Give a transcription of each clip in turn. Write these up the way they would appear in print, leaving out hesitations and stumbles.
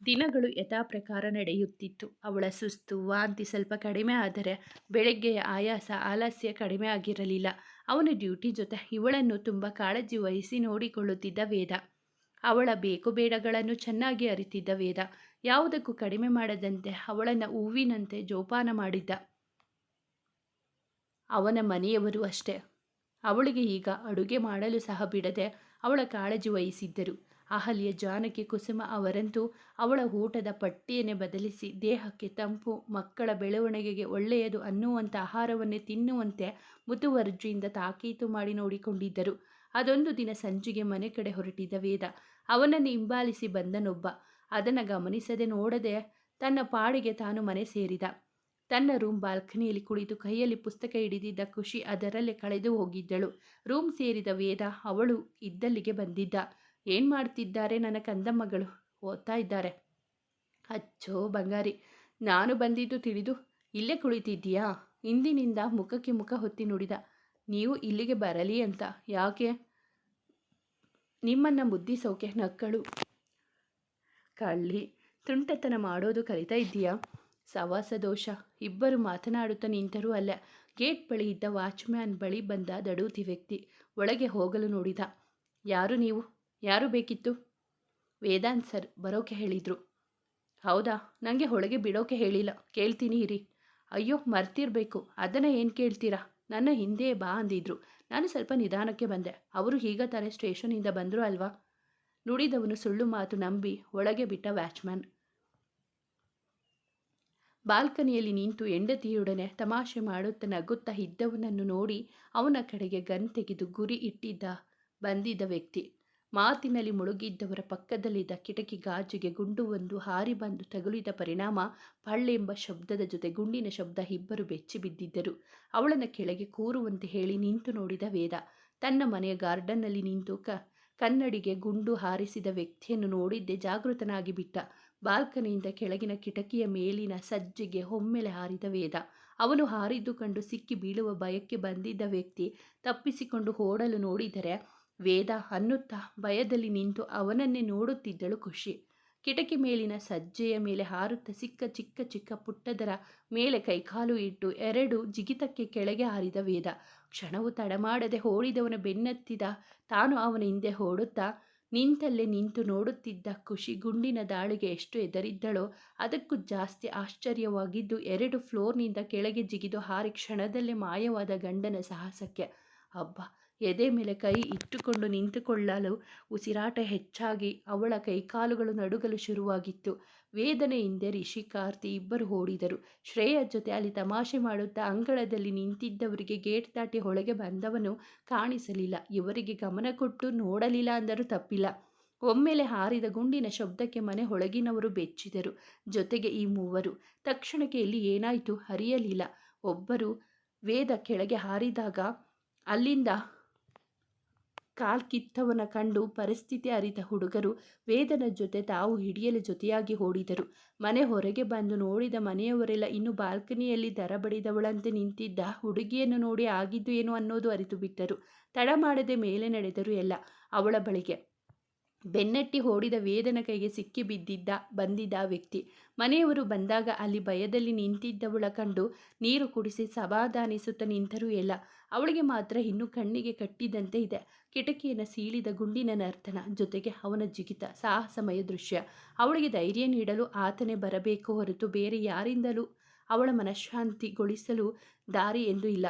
ದಿನಗಳು ಯಥಾಪ್ರಕಾರ ನಡೆಯುತ್ತಿತ್ತು. ಅವಳ ಸುಸ್ತು, ವಾಂತಿ ಸ್ವಲ್ಪ ಕಡಿಮೆ ಆದರೆ ಬೆಳಗ್ಗೆಯ ಆಯಾಸ, ಆಲಸ್ಯ ಕಡಿಮೆ ಆಗಿರಲಿಲ್ಲ. ಅವನ ಡ್ಯೂಟಿ ಜೊತೆ ಇವಳನ್ನು ತುಂಬ ಕಾಳಜಿ ವಹಿಸಿ ನೋಡಿಕೊಳ್ಳುತ್ತಿದ್ದ ವೇದ. ಅವಳ ಬೇಕು ಬೇಡಗಳನ್ನು ಚೆನ್ನಾಗಿ ಅರಿತಿದ್ದ ವೇದ. ಯಾವುದಕ್ಕೂ ಕಡಿಮೆ ಮಾಡದಂತೆ ಅವಳನ್ನು ಹೂವಿನಂತೆ ಜೋಪಾನ ಮಾಡಿದ್ದ. ಅವನ ಮನೆಯವರು ಅಷ್ಟೇ. ಅವಳಿಗೆ ಈಗ ಅಡುಗೆ ಮಾಡಲು ಸಹ ಬಿಡದೆ ಅವಳ ಕಾಳಜಿ ವಹಿಸಿದ್ದರು. ಅಹಲ್ಯ, ಜಾನಕಿ, ಕುಸುಮ ಅವರಂತೂ ಅವಳ ಊಟದ ಪಟ್ಟಿಯನ್ನೇ ಬದಲಿಸಿ ದೇಹಕ್ಕೆ ತಂಪು, ಮಕ್ಕಳ ಬೆಳವಣಿಗೆಗೆ ಒಳ್ಳೆಯದು ಅನ್ನುವಂಥ ಆಹಾರವನ್ನೇ ತಿನ್ನುವಂತೆ ಮುತುವರ್ಜಿಯಿಂದ ತಾಕೀತು ಮಾಡಿ ನೋಡಿಕೊಂಡಿದ್ದರು. ಅದೊಂದು ದಿನ ಸಂಜೆಗೆ ಮನೆ ಕಡೆ ಹೊರಟಿದ್ದ ವೇದ ಅವನನ್ನು ಹಿಂಬಾಲಿಸಿ ಬಂದನೊಬ್ಬ. ಅದನ್ನು ಗಮನಿಸದೆ ನೋಡದೆ ತನ್ನ ಪಾಡಿಗೆ ತಾನು ಮನೆ ಸೇರಿದ. ತನ್ನ ರೂಮ್ ಬಾಲ್ಕನಿಯಲ್ಲಿ ಕುಳಿತು ಕೈಯಲ್ಲಿ ಪುಸ್ತಕ ಹಿಡಿದಿದ್ದ ಖುಷಿ ಅದರಲ್ಲೇ ಕಳೆದು ಹೋಗಿದ್ದಳು. ರೂಮ್ ಸೇರಿದ ವೇದ ಅವಳು ಇದ್ದಲ್ಲಿಗೆ ಬಂದಿದ್ದ. ಏನು ಮಾಡ್ತಿದ್ದಾರೆ ನನ್ನ ಕಂದಮ್ಮಗಳು? ಓದ್ತಾ ಇದ್ದಾರೆ. ಅಚ್ಚೋ ಬಂಗಾರಿ, ನಾನು ಬಂದಿದ್ದು ತಿಳಿದು ಇಲ್ಲೇ ಕುಳಿತಿದ್ದೀಯಾ? ಹಿಂದಿನಿಂದ ಮುಖಕ್ಕೆ ಮುಖ ಹೊತ್ತಿ ನುಡಿದ. ನೀವು ಇಲ್ಲಿಗೆ ಬರಲಿ ಅಂತ. ಯಾಕೆ? ನಿಮ್ಮನ್ನು ಮುದ್ದಿಸೋಕೆ. ನಕ್ಕಳು. ಕಳ್ಳಿ, ತುಂಟತನ ಮಾಡೋದು ಕಲಿತಾ ಇದ್ದೀಯಾ? ಸವಾಸ ದೋಷ. ಇಬ್ಬರು ಮಾತನಾಡುತ್ತಾ ನಿಂತರೂ ಅಲ್ಲ. ಗೇಟ್ ಬಳಿ ಇದ್ದ ವಾಚ್ಮ್ಯಾನ್ ಬಳಿ ಬಂದ ದಡೂತಿ ವ್ಯಕ್ತಿ ಒಳಗೆ ಹೋಗಲು ನೋಡಿದ. ಯಾರು ನೀವು? ಯಾರು ಬೇಕಿತ್ತು? ವೇದಾಂತ್ ಸರ್ ಬರೋಕೆ ಹೇಳಿದರು. ಹೌದಾ? ನನಗೆ ಒಳಗೆ ಬಿಡೋಕೆ ಹೇಳಿಲ್ಲ. ಕೇಳ್ತೀನಿ ಇರಿ. ಅಯ್ಯೋ ಮರ್ತಿರ್ಬೇಕು. ಅದನ್ನು ಏನು ಕೇಳ್ತೀರಾ? ನನ್ನ ಹಿಂದೆ ಬಾ ಅಂದಿದ್ರು. ನಾನು ಸ್ವಲ್ಪ ನಿಧಾನಕ್ಕೆ ಬಂದೆ. ಅವರು ಈಗ ತಾನೇ ಸ್ಟೇಷನಿಂದ ಬಂದರು ಅಲ್ವಾ? ನುಡಿದವನು ಸುಳ್ಳು ಮಾತು ನಂಬಿ ಒಳಗೆ ಬಿಟ್ಟ ವಾಚ್ಮ್ಯಾನ್. ಬಾಲ್ಕನಿಯಲ್ಲಿ ನಿಂತು ಹೆಂಡತಿಯೊಡನೆ ತಮಾಷೆ ಮಾಡುತ್ತಾ ನಗುತ್ತಾ ಇದ್ದವನನ್ನು ನೋಡಿ ಅವನ ಕಡೆಗೆ ಗನ್ ತೆಗೆದು ಗುರಿ ಇಟ್ಟಿದ್ದ ಬಂದಿದ್ದ ವ್ಯಕ್ತಿ. ಮಾತಿನಲ್ಲಿ ಮುಳುಗಿದ್ದವರ ಪಕ್ಕದಲ್ಲಿದ್ದ ಕಿಟಕಿ ಗಾಜಿಗೆ ಗುಂಡು ಹಾರಿ ಬಂದು ತಗುಲಿದ ಪರಿಣಾಮ ಪಳ್ಳೆಂಬ ಶಬ್ದದ ಜೊತೆ ಗುಂಡಿನ ಶಬ್ದ. ಇಬ್ಬರು ಬೆಚ್ಚಿ ಬಿದ್ದಿದ್ದರು. ಅವಳನ್ನು ಕೆಳಗೆ ಕೂರುವಂತೆ ಹೇಳಿ ನಿಂತು ನೋಡಿದ ವೇದ. ತನ್ನ ಮನೆಯ ಗಾರ್ಡನ್ನಲ್ಲಿ ನಿಂತು ಕನ್ನಡಿಗೆ ಗುಂಡು ಹಾರಿಸಿದ ವ್ಯಕ್ತಿಯನ್ನು ನೋಡಿದ್ದೇ ಜಾಗೃತನಾಗಿ ಬಿಟ್ಟ. ಬಾಲ್ಕನಿಯಿಂದ ಕೆಳಗಿನ ಕಿಟಕಿಯ ಮೇಲಿನ ಸಜ್ಜಿಗೆ ಒಮ್ಮೆಲೆ ಹಾರಿದ ವೇದ. ಅವನು ಹಾರಿದ್ದು ಕಂಡು ಸಿಕ್ಕಿ ಬೀಳುವ ಭಯಕ್ಕೆ ಬಂದಿದ್ದ ವ್ಯಕ್ತಿ ತಪ್ಪಿಸಿಕೊಂಡು ಓಡಲು ನೋಡಿದರೆ ವೇದ ಅನ್ನುತ್ತಾ ಭಯದಲ್ಲಿ ನಿಂತು ಅವನನ್ನೇ ನೋಡುತ್ತಿದ್ದಳು ಖುಷಿ. ಕಿಟಕಿ ಮೇಲಿನ ಸಜ್ಜೆಯ ಮೇಲೆ ಹಾರುತ್ತಾ ಸಿಕ್ಕ ಚಿಕ್ಕ ಚಿಕ್ಕ ಪುಟ್ಟದರ ಮೇಲೆ ಕೈಕಾಲು ಇಟ್ಟು ಎರಡು ಜಿಗಿತಕ್ಕೆ ಕೆಳಗೆ ಹಾರಿದ ವೇದ. ಕ್ಷಣವು ತಡಮಾಡದೆ ಓಡಿದವನ ಬೆನ್ನತ್ತಿದ ತಾನು ಅವನ ಹಿಂದೆ ಓಡುತ್ತಾ ನಿಂತಲ್ಲೇ ನಿಂತು ನೋಡುತ್ತಿದ್ದ ಖುಷಿ ಗುಂಡಿನ ದಾಳಿಗೆ ಎಷ್ಟು ಎದರಿದ್ದಳೋ ಅದಕ್ಕೂ ಜಾಸ್ತಿ ಆಶ್ಚರ್ಯವಾಗಿದ್ದು 2 ಫ್ಲೋರ್ನಿಂದ ಕೆಳಗೆ ಜಿಗಿದು ಹಾರಿ ಕ್ಷಣದಲ್ಲೇ ಮಾಯವಾದ ಗಂಡನ ಸಾಹಸಕ್ಕೆ. ಅಬ್ಬ! ಎದೆ ಮೇಲೆ ಕೈ ಇಟ್ಟುಕೊಂಡು ನಿಂತುಕೊಳ್ಳಲು ಉಸಿರಾಟ ಹೆಚ್ಚಾಗಿ ಅವಳ ಕೈಕಾಲುಗಳು ನಡುಗಲು ಶುರುವಾಗಿತ್ತು. ವೇದನೆ ಹಿಂದೆ ರಿಷಿ, ಕಾರ್ತಿ ಇಬ್ಬರು ಓಡಿದರು. ಶ್ರೇಯ ಜೊತೆ ಅಲ್ಲಿ ತಮಾಷೆ ಮಾಡುತ್ತಾ ಅಂಗಳದಲ್ಲಿ ನಿಂತಿದ್ದವರಿಗೆ ಗೇಟ್ ದಾಟಿ ಒಳಗೆ ಬಂದವನು ಕಾಣಿಸಲಿಲ್ಲ. ಇವರಿಗೆ ಗಮನ ಕೊಟ್ಟು ನೋಡಲಿಲ್ಲ ಅಂದರೂ ತಪ್ಪಿಲ್ಲ. ಒಮ್ಮೆಲೆ ಹಾರಿದ ಗುಂಡಿನ ಶಬ್ದಕ್ಕೆ ಮನೆ ಒಳಗಿನವರು ಬೆಚ್ಚಿದರು. ಜೊತೆಗೆ ಈ ಮೂವರು. ತಕ್ಷಣಕ್ಕೆ ಇಲ್ಲಿ ಏನಾಯಿತು ಅರಿಯಲಿಲ್ಲ. ಒಬ್ಬರು ವೇದ ಕೆಳಗೆ ಹಾರಿದಾಗ ಅಲ್ಲಿಂದ ಕಾಲ್ಕಿತ್ತವನ ಕಂಡು ಪರಿಸ್ಥಿತಿ ಅರಿತ ಹುಡುಗರು ವೇದನ ಜೊತೆ ತಾವು ಹಿಡಿಯಲು ಜೊತೆಯಾಗಿ ಓಡಿದರು. ಮನೆ ಹೊರಗೆ ಬಂದು ನೋಡಿದ ಮನೆಯವರೆಲ್ಲ ಇನ್ನು ಬಾಲ್ಕನಿಯಲ್ಲಿ ದರ ಬಡಿದವಳಂತೆ ನಿಂತಿದ್ದ ಹುಡುಗಿಯನ್ನು ನೋಡಿ ಆಗಿದ್ದು ಏನು ಅನ್ನೋದು ಅರಿತು ಬಿಟ್ಟರು. ತಡ ಮಾಡದೆ ಮೇಲೆ ನಡೆದರು ಎಲ್ಲ ಅವಳ ಬಳಿಗೆ. ಬೆನ್ನಟ್ಟಿ ಓಡಿದ ವೇದನ ಕೈಗೆ ಸಿಕ್ಕಿ ಬಂದಿದ್ದ ವ್ಯಕ್ತಿ. ಮನೆಯವರು ಬಂದಾಗ ಅಲ್ಲಿ ಭಯದಲ್ಲಿ ನಿಂತಿದ್ದವಳ ಕಂಡು ನೀರು ಕುಡಿಸಿ ಸಮಾಧಾನಿಸುತ್ತಾ ನಿಂತರು ಎಲ್ಲ. ಅವಳಿಗೆ ಮಾತ್ರ ಇನ್ನೂ ಕಣ್ಣಿಗೆ ಕಟ್ಟಿದಂತೆ ಇದೆ. ಕಿಟಕಿಯನ್ನು ಸೀಳಿದ ಗುಂಡಿನ ನರ್ತನ, ಜೊತೆಗೆ ಅವನ ಜಿಗಿತ, ಸಾಹಸಮಯ ದೃಶ್ಯ. ಅವಳಿಗೆ ಧೈರ್ಯ ನೀಡಲು ಆತನೇ ಬರಬೇಕು ಹೊರತು ಬೇರೆ ಯಾರಿಂದಲೂ ಅವಳ ಮನಃಶಾಂತಿಗೊಳಿಸಲು ದಾರಿ ಎಂದು ಇಲ್ಲ.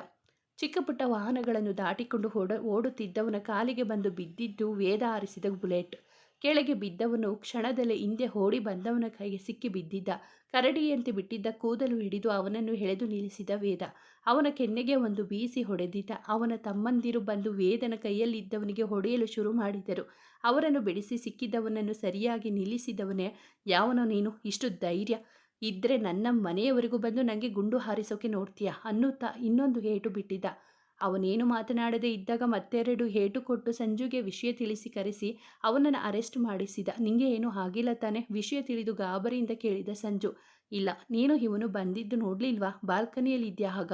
ಚಿಕ್ಕ ಪುಟ್ಟ ವಾಹನಗಳನ್ನು ದಾಟಿಕೊಂಡು ಓಡುತ್ತಿದ್ದವನ ಕಾಲಿಗೆ ಬಂದು ಬಿದ್ದಿದ್ದು ವೇದ ಹಾರಿಸಿದ ಬುಲೆಟ್. ಕೆಳಗೆ ಬಿದ್ದವನು ಕ್ಷಣದಲ್ಲೇ ಹಿಂದೆ ಓಡಿ ಬಂದವನ ಕೈಗೆ ಸಿಕ್ಕಿ ಬಿದ್ದಿದ್ದ. ಕರಡಿಯಂತೆ ಬಿಟ್ಟಿದ್ದ ಕೂದಲು ಹಿಡಿದು ಅವನನ್ನು ಎಳೆದು ನಿಲ್ಲಿಸಿದ ವೇದ. ಅವನ ಕೆನ್ನೆಗೆ ಒಂದು ಬೀಸಿ ಹೊಡೆದಿದ್ದ. ಅವನ ತಮ್ಮಂದಿರು ಬಂದು ವೇದನ ಕೈಯಲ್ಲಿದ್ದವನಿಗೆ ಹೊಡೆಯಲು ಶುರು ಮಾಡಿದರು. ಅವರನ್ನು ಬಿಡಿಸಿ ಸಿಕ್ಕಿದವನನ್ನು ಸರಿಯಾಗಿ ನಿಲ್ಲಿಸಿದವನೇ. ಯಾವನೋ ನೀನು? ಇಷ್ಟು ಧೈರ್ಯ ಇದ್ರೆ ನನ್ನ ಮನೆಯವರೆಗೂ ಬಂದು ನನಗೆ ಗುಂಡು ಹಾರಿಸೋಕೆ ನೋಡ್ತೀಯ ಅನ್ನುತ್ತಾ ಇನ್ನೊಂದು ಏಟು ಬಿಟ್ಟಿದ್ದ. ಅವನೇನು ಮಾತನಾಡದೇ ಇದ್ದಾಗ ಮತ್ತೆರಡು ಏಟು ಕೊಟ್ಟು ಸಂಜುಗೆ ವಿಷಯ ತಿಳಿಸಿ ಕರೆಸಿ ಅವನನ್ನು ಅರೆಸ್ಟ್ ಮಾಡಿಸಿದ. ನಿಂಗೆ ಏನೂ ಆಗಿಲ್ಲ ತಾನೆ? ವಿಷಯ ತಿಳಿದು ಗಾಬರಿಯಿಂದ ಕೇಳಿದ ಸಂಜು. ಇಲ್ಲ, ನೀನು ಇವನು ಬಂದಿದ್ದು ನೋಡ್ಲಿಲ್ವಾ? ಬಾಲ್ಕನಿಯಲ್ಲಿ ಇದ್ಯಾ ಆಗ?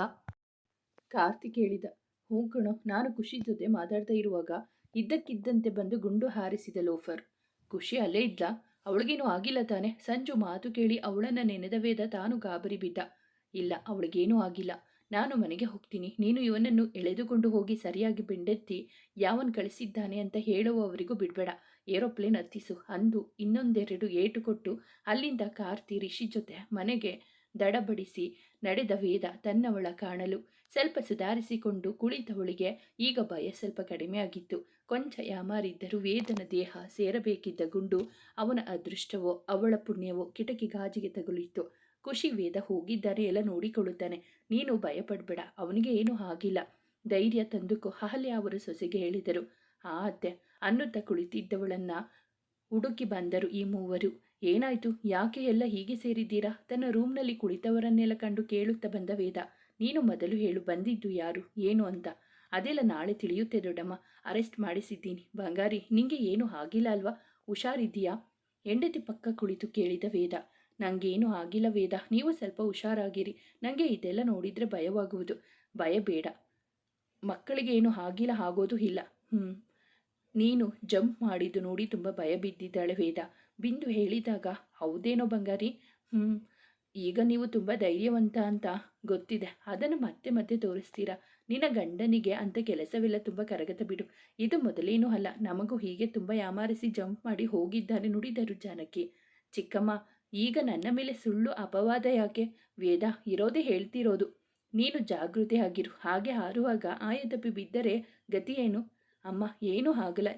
ಕಾರ್ತಿಕ್ ಹೇಳಿದ. ಹ್ಞೂ ಕಣೋ, ನಾನು ಖುಷಿ ಜೊತೆ ಮಾತಾಡ್ತಾ ಇರುವಾಗ ಇದ್ದಕ್ಕಿದ್ದಂತೆ ಬಂದು ಗುಂಡು ಹಾರಿಸಿದ ಲೋಫರ್. ಖುಷಿ ಅಲ್ಲೇ ಇದ್ದ. ಅವಳಿಗೇನು ಆಗಿಲ್ಲ ತಾನೆ? ಸಂಜು ಮಾತು ಕೇಳಿ ಅವಳನ್ನು ನೆನೆದ ವೇದ ತಾನು ಗಾಬರಿ ಬಿದ್ದ. ಇಲ್ಲ, ಅವಳಿಗೇನೂ ಆಗಿಲ್ಲ. ನಾನು ಮನೆಗೆ ಹೋಗ್ತೀನಿ. ನೀನು ಇವನನ್ನು ಎಳೆದುಕೊಂಡು ಹೋಗಿ ಸರಿಯಾಗಿ ಬೆಂಡೆತ್ತಿ ಯಾವನ್ ಕಳಿಸಿದ್ದಾನೆ ಅಂತ ಹೇಳುವವರಿಗೂ ಬಿಡಬೇಡ. ಏರೋಪ್ಲೇನ್ ಹತ್ತಿಸು ಅಂದು ಇನ್ನೊಂದೆರಡು ಏಟು ಕೊಟ್ಟು ಅಲ್ಲಿಂದ ಕಾರ್ತಿ ರಿಷಿ ಜೊತೆ ಮನೆಗೆ ದಡಬಡಿಸಿ ನಡೆದ ವೇದ ತನ್ನವಳ ಕಾಣಲು ಸ್ವಲ್ಪ ಸುಧಾರಿಸಿಕೊಂಡು ಕುಳಿತವಳಿಗೆ ಈಗ ಭಯ ಸ್ವಲ್ಪ ಕಡಿಮೆಯಾಗಿತ್ತು. ಕೊಂಚ ಯಾಮಾರಿದ್ದರೂ ವೇದನ ದೇಹ ಸೇರಬೇಕಿದ್ದ ಗುಂಡು ಅವನ ಅದೃಷ್ಟವೋ ಅವಳ ಪುಣ್ಯವೋ ಕಿಟಕಿ ಗಾಜಿಗೆ ತಗುಲಿತ್ತು. ಖುಷಿ ವೇದ ಹೋಗಿದ್ದಾನೆ, ಎಲ್ಲ ನೋಡಿಕೊಳ್ಳುತ್ತಾನೆ, ನೀನು ಭಯಪಡಬೇಡ, ಅವನಿಗೆ ಏನೂ ಆಗಿಲ್ಲ, ಧೈರ್ಯ ತಂದುಕೋ ಅಹಲ್ಯ ಅವರು ಸೊಸೆಗೆ ಹೇಳಿದರು. ಆ ಅತ್ತೆ ಅನ್ನುತ್ತಾ ಕುಳಿತಿದ್ದವಳನ್ನ ಹುಡುಕಿ ಬಂದರು ಈ ಮೂವರು. ಏನಾಯ್ತು, ಯಾಕೆ ಎಲ್ಲ ಹೀಗೆ ಸೇರಿದ್ದೀರಾ? ತನ್ನ ರೂಮ್ನಲ್ಲಿ ಕುಳಿತವರನ್ನೆಲ್ಲ ಕಂಡು ಕೇಳುತ್ತಾ ಬಂದ ವೇದ. ನೀನು ಮೊದಲು ಹೇಳು, ಬಂದಿದ್ದು ಯಾರು ಏನು ಅಂತ. ಅದೆಲ್ಲ ನಾಳೆ ತಿಳಿಯುತ್ತೆ ದೊಡ್ಡಮ್ಮ. ಅರೆಸ್ಟ್ ಮಾಡಿಸಿದ್ದೀನಿ. ಬಂಗಾರಿ, ನಿಂಗೆ ಏನು ಆಗಿಲ್ಲ ಅಲ್ವಾ? ಹುಷಾರಿದ್ದೀಯಾ? ಹೆಂಡತಿ ಪಕ್ಕ ಕುಳಿತು ಕೇಳಿದ ವೇದ. ನಂಗೇನು ಆಗಿಲ್ಲ ವೇದ, ನೀವು ಸ್ವಲ್ಪ ಹುಷಾರಾಗಿರಿ. ನನಗೆ ಇದೆಲ್ಲ ನೋಡಿದರೆ ಭಯವಾಗುವುದು. ಭಯ ಬೇಡ, ಮಕ್ಕಳಿಗೆ ಏನು ಆಗಿಲ್ಲ, ಆಗೋದು ಇಲ್ಲ. ನೀನು ಜಂಪ್ ಮಾಡಿದ್ದು ನೋಡಿ ತುಂಬ ಭಯ ಬಿದ್ದಿದ್ದಾಳೆ ವೇದ. ಬಿಂದು ಹೇಳಿದಾಗ ಹೌದೇನೋ ಬಂಗಾರಿ? ಈಗ ನೀವು ತುಂಬ ಧೈರ್ಯವಂತ ಅಂತ ಗೊತ್ತಿದೆ, ಅದನ್ನು ಮತ್ತೆ ಮತ್ತೆ ತೋರಿಸ್ತೀರಾ? ನಿನ್ನ ಗಂಡನಿಗೆ ಅಂತ ಕೆಲಸವೆಲ್ಲ ತುಂಬ ಕರಗತ ಬಿಡು. ಇದು ಮೊದಲೇನೂ ಅಲ್ಲ, ನಮಗೂ ಹೀಗೆ ತುಂಬ ಯಾಮಾರಿಸಿ ಜಂಪ್ ಮಾಡಿ ಹೋಗಿದ್ದಾನೆ ನುಡಿದರು ಜಾನಕಿ. ಚಿಕ್ಕಮ್ಮ, ಈಗ ನನ್ನ ಮೇಲೆ ಸುಳ್ಳು ಅಪವಾದ ಯಾಕೆ? ವೇದ ಇರೋದೇ ಹೇಳ್ತಿರೋದು. ನೀನು ಜಾಗೃತಿ ಆಗಿರು. ಹಾಗೆ ಹಾರುವಾಗ ಆಯದಪ್ಪಿ ಬಿದ್ದರೆ ಗತಿ ಏನು? ಅಮ್ಮ, ಏನೂ ಆಗಲ್ಲ,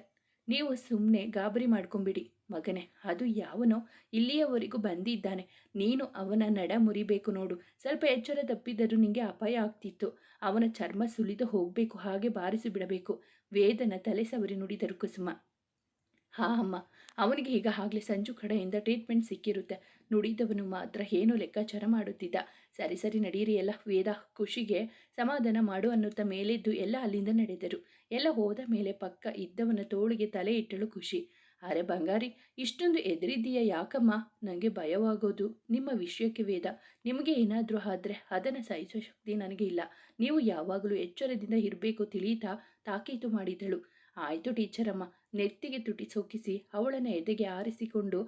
ನೀವು ಸುಮ್ಮನೆ ಗಾಬರಿ ಮಾಡ್ಕೊಂಬಿಡಿ. ಮಗನೇ, ಅದು ಯಾವನೋ ಇಲ್ಲಿಯವರೆಗೂ ಬಂದಿದ್ದಾನೆ. ನೀನು ಅವನ ನಡ ಮುರಿಬೇಕು ನೋಡು. ಸ್ವಲ್ಪ ಎಚ್ಚರ ತಪ್ಪಿದರೂ ನಿಂಗೆ ಅಪಾಯ ಆಗ್ತಿತ್ತು. ಅವನ ಚರ್ಮ ಸುಲಿದು ಹೋಗಬೇಕು, ಹಾಗೆ ಬಾರಿಸಿ ಬಿಡಬೇಕು. ವೇದನ ತಲೆ ಸವರಿ ನುಡಿದರು ಕುಸುಮ. ಹಾ ಅಮ್ಮ, ಅವನಿಗೆ ಈಗಾಗಲೇ ಸಂಜು ಕಡೆಯಿಂದ ಟ್ರೀಟ್ಮೆಂಟ್ ಸಿಕ್ಕಿರುತ್ತೆ. ನುಡಿದವನು ಮಾತ್ರ ಏನೋ ಲೆಕ್ಕಾಚಾರ ಮಾಡುತ್ತಿದ್ದ. ಸರಿ ಸರಿ ನಡೀರಿ ಎಲ್ಲ. ವೇದ ಖುಷಿಗೆ ಸಮಾಧಾನ ಮಾಡು ಅನ್ನುತ್ತಾ ಮೇಲೆದ್ದು ಎಲ್ಲ ಅಲ್ಲಿಂದ ನಡೆದರು. ಎಲ್ಲ ಹೋದ ಮೇಲೆ ಪಕ್ಕ ಇದ್ದವನ ತೋಳಿಗೆ ತಲೆ ಇಟ್ಟಳು ಖುಷಿ. ಅರೆ ಬಂಗಾರಿ, ಇಷ್ಟೊಂದು ಎದುರಿದ್ದೀಯ ಯಾಕಮ್ಮ? ನನಗೆ ಭಯವಾಗೋದು ನಿಮ್ಮ ವಿಷಯಕ್ಕೆ ವೇದ. ನಿಮಗೆ ಏನಾದರೂ ಆದರೆ ಅದನ್ನು ಸಹಿಸುವ ಶಕ್ತಿ ನನಗೆ ಇಲ್ಲ. ನೀವು ಯಾವಾಗಲೂ ಎಚ್ಚರದಿಂದ ಇರಬೇಕು ತಿಳಿತಾ ತಾಕೀತು ಮಾಡಿದಳು. ಆಯಿತು ಟೀಚರಮ್ಮ. ನೆತ್ತಿಗೆ ತುಟಿ ಸೋಕಿಸಿ ಅವಳನ್ನು ಎದೆಗೆ ಆರಿಸಿಕೊಂಡು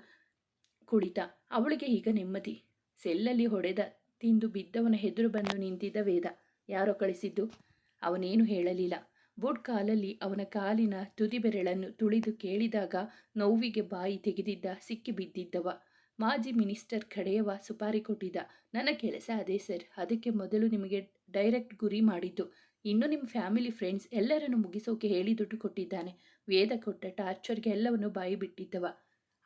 ಕುಳಿತ. ಅವಳಿಗೆ ಈಗ ನೆಮ್ಮದಿ. ಸೆಲ್ಲಲ್ಲಿ ಹೊಡೆದ ತಿಂದು ಬಿದ್ದವನ ಎದುರು ಬಂದು ನಿಂತಿದ್ದ ವೇದ. ಯಾರೋ ಕಳಿಸಿದ್ದು? ಅವನೇನು ಹೇಳಲಿಲ್ಲ. ಬುಡ್ ಕಾಲಲ್ಲಿ ಅವನ ಕಾಲಿನ ತುದಿ ಬೆರಳನ್ನು ತುಳಿದು ಕೇಳಿದಾಗ ನೋವಿಗೆ ಬಾಯಿ ತೆಗೆದಿದ್ದ ಸಿಕ್ಕಿ ಬಿದ್ದಿದ್ದವ. ಮಾಜಿ ಮಿನಿಸ್ಟರ್ ಕಡೆಯವ ಸುಪಾರಿ ಕೊಟ್ಟಿದ್ದ. ನನ್ನ ಕೆಲಸ ಅದೇ ಸರ್, ಅದಕ್ಕೆ ಮೊದಲು ನಿಮಗೆ ಡೈರೆಕ್ಟ್ ಗುರಿ ಮಾಡಿದ್ದು. ಇನ್ನು ನಿಮ್ಮ ಫ್ಯಾಮಿಲಿ ಫ್ರೆಂಡ್ಸ್ ಎಲ್ಲರನ್ನು ಮುಗಿಸೋಕೆ ಹೇಳಿ ದುಡ್ಡು ಕೊಟ್ಟಿದ್ದಾನೆ. ವೇದ ಕೊಟ್ಟ ಟಾರ್ಚರ್ಗೆ ಎಲ್ಲವನ್ನು ಬಾಯಿ ಬಿಟ್ಟಿದ್ದವ.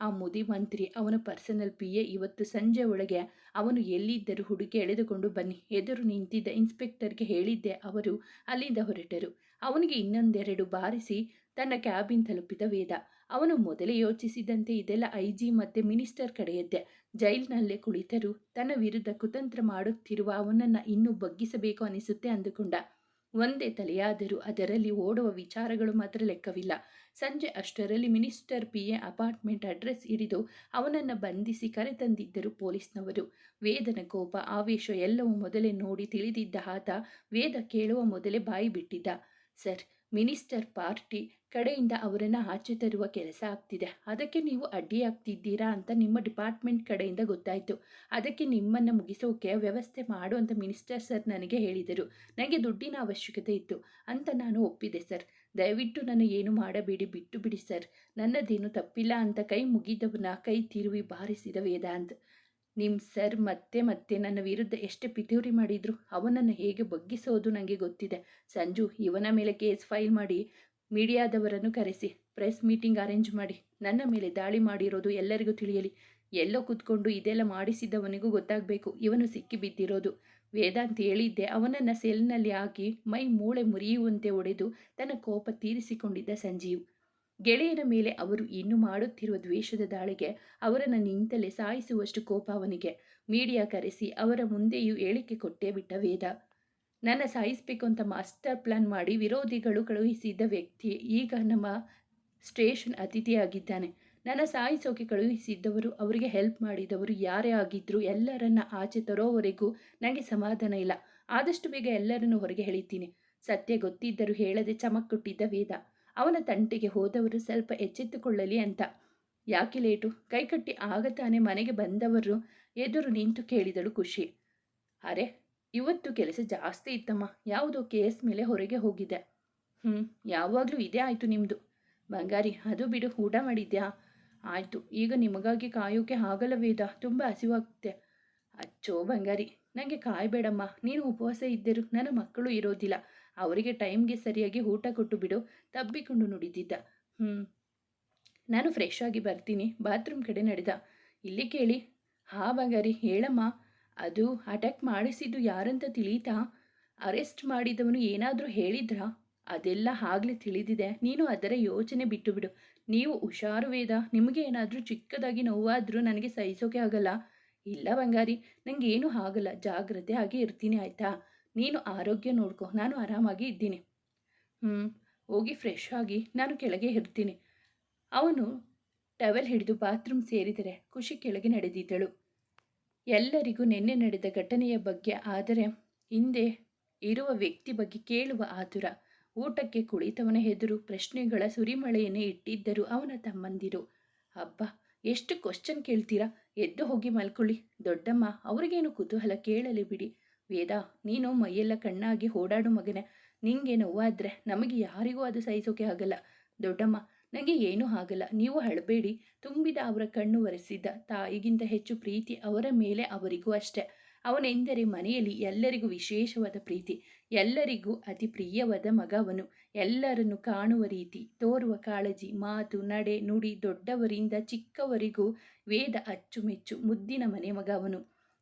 ಆ ಮುದಿ ಮಂತ್ರಿ ಅವನ ಪರ್ಸನಲ್ PA ಇವತ್ತು ಸಂಜೆ ಒಳಗೆ ಅವನು ಎಲ್ಲಿದ್ದರೂ ಹುಡುಕಿ ಎಳೆದುಕೊಂಡು ಬನ್ನಿ. ಎದುರು ನಿಂತಿದ್ದ ಇನ್ಸ್ಪೆಕ್ಟರ್ಗೆ ಹೇಳಿದ್ದೆ. ಅವರು ಅಲ್ಲಿಂದ ಹೊರಟರು. ಅವನಿಗೆ ಇನ್ನೊಂದೆರಡು ಬಾರಿಸಿ ತನ್ನ ಕ್ಯಾಬಿನ್ ತಲುಪಿದ ವೇದ. ಅವನು ಮೊದಲೇ ಯೋಚಿಸಿದಂತೆ ಇದೆಲ್ಲ IG ಮತ್ತು ಮಿನಿಸ್ಟರ್ ಕಡೆಯದ್ದೇ. ಜೈಲಿನಲ್ಲೇ ಕುಳಿತರೂ ತನ್ನ ವಿರುದ್ಧ ಕುತಂತ್ರ ಮಾಡುತ್ತಿರುವ ಅವನನ್ನು ಇನ್ನೂ ಬಗ್ಗಿಸಬೇಕು ಅನಿಸುತ್ತೆ ಅಂದುಕೊಂಡ. ಒಂದೇ ತಲೆಯಾದರೂ ಅದರಲ್ಲಿ ಓಡುವ ವಿಚಾರಗಳು ಮಾತ್ರ ಲೆಕ್ಕವಿಲ್ಲ. ಸಂಜೆ ಅಷ್ಟರಲ್ಲಿ ಮಿನಿಸ್ಟರ್ PA ಅಪಾರ್ಟ್ಮೆಂಟ್ ಅಡ್ರೆಸ್ ಹಿಡಿದು ಅವನನ್ನು ಬಂಧಿಸಿ ಕರೆತಂದಿದ್ದರು ಪೊಲೀಸ್ನವರು. ವೇದನ ಕೋಪ, ಆವೇಶ ಎಲ್ಲವೂ ಮೊದಲೇ ನೋಡಿ ತಿಳಿದಿದ್ದ ಆತ ವೇದ ಕೇಳುವ ಮೊದಲೇ ಬಾಯಿ ಬಿಟ್ಟಿದ್ದ. ಸರ್, ಮಿನಿಸ್ಟರ್ ಪಾರ್ಟಿ ಕಡೆಯಿಂದ ಅವರನ್ನು ಆಚೆ ತರುವ ಕೆಲಸ ಆಗ್ತಿದೆ. ಅದಕ್ಕೆ ನೀವು ಅಡ್ಡಿಯಾಗ್ತಿದ್ದೀರಾ ಅಂತ ನಿಮ್ಮ ಡಿಪಾರ್ಟ್ಮೆಂಟ್ ಕಡೆಯಿಂದ ಗೊತ್ತಾಯಿತು. ಅದಕ್ಕೆ ನಿಮ್ಮನ್ನು ಮುಗಿಸೋಕೆ ವ್ಯವಸ್ಥೆ ಮಾಡು ಅಂತ ಮಿನಿಸ್ಟರ್ ಸರ್ ನನಗೆ ಹೇಳಿದರು. ನನಗೆ ದುಡ್ಡಿನ ಅವಶ್ಯಕತೆ ಇತ್ತು ಅಂತ ನಾನು ಒಪ್ಪಿದೆ ಸರ್. ದಯವಿಟ್ಟು ನನ್ನ ಏನು ಮಾಡಬೇಡಿ, ಬಿಟ್ಟು ಬಿಡಿ ಸರ್. ನನ್ನದೇನು ತಪ್ಪಿಲ್ಲ ಅಂತ ಕೈ ಮುಗಿದವನ ಕೈ ತಿರುವಿ ಬಾರಿಸಿದ ವೇದಾಂತ್. ನಿಮ್ಮ ಸರ್ ಮತ್ತೆ ಮತ್ತೆ ನನ್ನ ವಿರುದ್ಧ ಎಷ್ಟೇ ಪಿತೂರಿ ಮಾಡಿದ್ರು ಅವನನ್ನು ಹೇಗೆ ಬಗ್ಗಿಸೋದು ನನಗೆ ಗೊತ್ತಿದೆ. ಸಂಜು, ಇವನ ಮೇಲೆ ಕೇಸ್ ಫೈಲ್ ಮಾಡಿ ಮೀಡಿಯಾದವರನ್ನು ಕರೆಸಿ ಪ್ರೆಸ್ ಮೀಟಿಂಗ್ ಅರೇಂಜ್ ಮಾಡಿ. ನನ್ನ ಮೇಲೆ ದಾಳಿ ಮಾಡಿರೋದು ಎಲ್ಲರಿಗೂ ತಿಳಿಯಲಿ. ಎಲ್ಲೋ ಕೂತ್ಕೊಂಡು ಇದೆಲ್ಲ ಮಾಡಿಸಿದವನಿಗೂ ಗೊತ್ತಾಗಬೇಕು ಇವನು ಸಿಕ್ಕಿ ಬಿದ್ದಿರೋದು. ವೇದಾಂತ್ ಹೇಳಿದ್ದೆ. ಅವನನ್ನು ಸೆಲ್ನಲ್ಲಿ ಹಾಕಿ ಮೈ ಮೂಳೆ ಮುರಿಯುವಂತೆ ಹೊಡೆದು ತನ್ನ ಕೋಪ ತೀರಿಸಿಕೊಂಡಿದ್ದ ಸಂಜೀವ್. ಗೆಳೆಯನ ಮೇಲೆ ಅವರು ಇನ್ನು ಮಾಡುತ್ತಿರುವ ದ್ವೇಷದ ದಾಳಿಗೆ ಅವರನ್ನು ನಿಂತಲೇ ಸಾಯಿಸುವಷ್ಟು ಕೋಪ ಅವನಿಗೆ. ಮೀಡಿಯಾ ಕರೆಸಿ ಅವರ ಮುಂದೆಯೂ ಹೇಳಿಕೆ ಕೊಟ್ಟೇ ಬಿಟ್ಟ ವೇದ. ನನ್ನ ಸಾಯಿಸಬೇಕು ಅಂತ ಮಾಸ್ಟರ್ ಪ್ಲಾನ್ ಮಾಡಿ ವಿರೋಧಿಗಳು ಕಳುಹಿಸಿದ್ದ ವ್ಯಕ್ತಿ ಈಗ ನಮ್ಮ ಸ್ಟೇಷನ್ ಅತಿಥಿಯಾಗಿದ್ದಾನೆ. ನನ್ನ ಸಾಯಿಸೋಕೆ ಕಳುಹಿಸಿದ್ದವರು, ಅವರಿಗೆ ಹೆಲ್ಪ್ ಮಾಡಿದವರು ಯಾರೇ ಆಗಿದ್ದರೂ ಎಲ್ಲರನ್ನ ಆಚೆ ತರೋವರೆಗೂ ನನಗೆ ಸಮಾಧಾನ ಇಲ್ಲ. ಆದಷ್ಟು ಬೇಗ ಎಲ್ಲರನ್ನು ಹೊರಗೆ ಎಳಿತೀನಿ. ಸತ್ಯ ಗೊತ್ತಿದ್ದರೂ ಹೇಳದೆ ಚಮಕ್ ಕೊಟ್ಟಿದ್ದ ವೇದ. ಅವನ ತಂಟೆಗೆ ಹೋದವರು ಸ್ವಲ್ಪ ಎಚ್ಚೆತ್ತುಕೊಳ್ಳಲಿ ಅಂತ. ಯಾಕೆ ಲೇಟು? ಕೈಕಟ್ಟಿ ಆಗ ತಾನೇ ಮನೆಗೆ ಬಂದವರು ಎದುರು ನಿಂತು ಕೇಳಿದಳು ಖುಷಿ. ಅರೆ, ಇವತ್ತು ಕೆಲಸ ಜಾಸ್ತಿ ಇತ್ತಮ್ಮ. ಯಾವುದೋ ಕೇಸ್ ಮೇಲೆ ಹೊರಗೆ ಹೋಗಿದ್ದೆ. ಯಾವಾಗಲೂ ಇದೇ ಆಯಿತು ನಿಮ್ಮದು. ಬಂಗಾರಿ, ಅದು ಬಿಡು, ಊಟ ಮಾಡಿದ್ಯಾ? ಆಯಿತು. ಈಗ ನಿಮಗಾಗಿ ಕಾಯೋಕೆ ಆಗಲ್ಲ ವೇದ, ತುಂಬ ಹಸಿವಾಗುತ್ತೆ. ಅಚ್ಚೋ ಬಂಗಾರಿ, ನನಗೆ ಕಾಯಬೇಡಮ್ಮ. ನೀನು ಉಪವಾಸ ಇದ್ದರು ನನ್ನ ಮಕ್ಕಳು ಇರೋದಿಲ್ಲ. ಅವರಿಗೆ ಟೈಮ್ಗೆ ಸರಿಯಾಗಿ ಊಟ ಕೊಟ್ಟು ಬಿಡು, ತಬ್ಬಿಕೊಂಡು ನುಡಿದಿದ್ದ. ನಾನು ಫ್ರೆಶ್ ಆಗಿ ಬರ್ತೀನಿ. ಬಾತ್ರೂಮ್ ಕಡೆ ನಡೆದ. ಇಲ್ಲಿ ಕೇಳಿ. ಹಾ ಬಂಗಾರಿ, ಹೇಳಮ್ಮ. ಅದು ಅಟ್ಯಾಕ್ ಮಾಡಿಸಿದ್ದು ಯಾರಂತ ತಿಳಿತಾ? ಅರೆಸ್ಟ್ ಮಾಡಿದವನು ಏನಾದರೂ ಹೇಳಿದ್ರಾ? ಅದೆಲ್ಲ ಆಗಲೇ ತಿಳಿದಿದೆ. ನೀನು ಅದರ ಯೋಚನೆ ಬಿಟ್ಟು ಬಿಡು. ನೀವು ಹುಷಾರು ವೇದ. ನಿಮಗೆ ಏನಾದರೂ ಚಿಕ್ಕದಾಗಿ ನೋವಾದರೂ ನನಗೆ ಸಹಿಸೋಕೆ ಆಗಲ್ಲ. ಇಲ್ಲ ಬಂಗಾರಿ, ನನಗೇನು ಆಗಲ್ಲ. ಜಾಗ್ರತೆ ಆಗಿ ಇರ್ತೀನಿ, ಆಯಿತಾ? ನೀನು ಆರೋಗ್ಯ ನೋಡ್ಕೊ. ನಾನು ಆರಾಮಾಗಿ ಇದ್ದೀನಿ. ಹೋಗಿ ಫ್ರೆಶ್ ಆಗಿ ನಾನು ಕೆಳಗೆ ಇರ್ತೀನಿ. ಅವನು ಟವೆಲ್ ಹಿಡಿದು ಬಾತ್ರೂಮ್ ಸೇರಿದರೆ ಖುಷಿ ಕೆಳಗೆ ನಡೆದಿದ್ದಳು. ಎಲ್ಲರಿಗೂ ನಿನ್ನೆ ನಡೆದ ಘಟನೆಯ ಬಗ್ಗೆ, ಆದರೆ ಹಿಂದೆ ಇರುವ ವ್ಯಕ್ತಿ ಬಗ್ಗೆ ಕೇಳುವ ಆತುರ. ಊಟಕ್ಕೆ ಕುಳಿತವನ ಎದುರು ಪ್ರಶ್ನೆಗಳ ಸುರಿಮಳೆಯನ್ನೇ ಇಟ್ಟಿದ್ದರು ಅವನ ತಮ್ಮಂದಿರು. ಅಬ್ಬಾ, ಎಷ್ಟು ಕ್ವಶ್ಚನ್ ಕೇಳ್ತೀರಾ? ಎದ್ದು ಹೋಗಿ ಮಲ್ಕೊಳ್ಳಿ. ದೊಡ್ಡಮ್ಮ ಅವ್ರಿಗೇನು ಕುತೂಹಲ, ಕೇಳಲಿ ಬಿಡಿ. ವೇದ, ನೀನು ಮೈಯೆಲ್ಲ ಕಣ್ಣಾಗಿ ಓಡಾಡು ಮಗನೇ. ನಿಂಗೆ ನೋವಾದರೆ ನಮಗೆ ಯಾರಿಗೂ ಅದು ಸಹಿಸೋಕೆ ಆಗಲ್ಲ. ದೊಡ್ಡಮ್ಮ, ನನಗೆ ಏನೂ ಆಗಲ್ಲ, ನೀವು ಅಳಬೇಡಿ. ತುಂಬಿದ ಅವರ ಕಣ್ಣು ಒರೆಸಿದ್ದ. ತಾಯಿಗಿಂತ ಹೆಚ್ಚು ಪ್ರೀತಿ ಅವರ ಮೇಲೆ ಅವರಿಗೂ ಅಷ್ಟೆ. ಅವನೆಂದರೆ ಮನೆಯಲ್ಲಿ ಎಲ್ಲರಿಗೂ ವಿಶೇಷವಾದ ಪ್ರೀತಿ. ಎಲ್ಲರಿಗೂ ಅತಿ ಪ್ರಿಯವಾದ ಮಗ ಅವನು. ಎಲ್ಲರನ್ನು ಕಾಣುವ ರೀತಿ, ತೋರುವ ಕಾಳಜಿ, ಮಾತು, ನಡೆ, ನುಡಿ, ದೊಡ್ಡವರಿಂದ ಚಿಕ್ಕವರಿಗೂ ವೇದ ಅಚ್ಚುಮೆಚ್ಚು ಮುದ್ದಿನ ಮನೆ ಮಗ ಅವನು.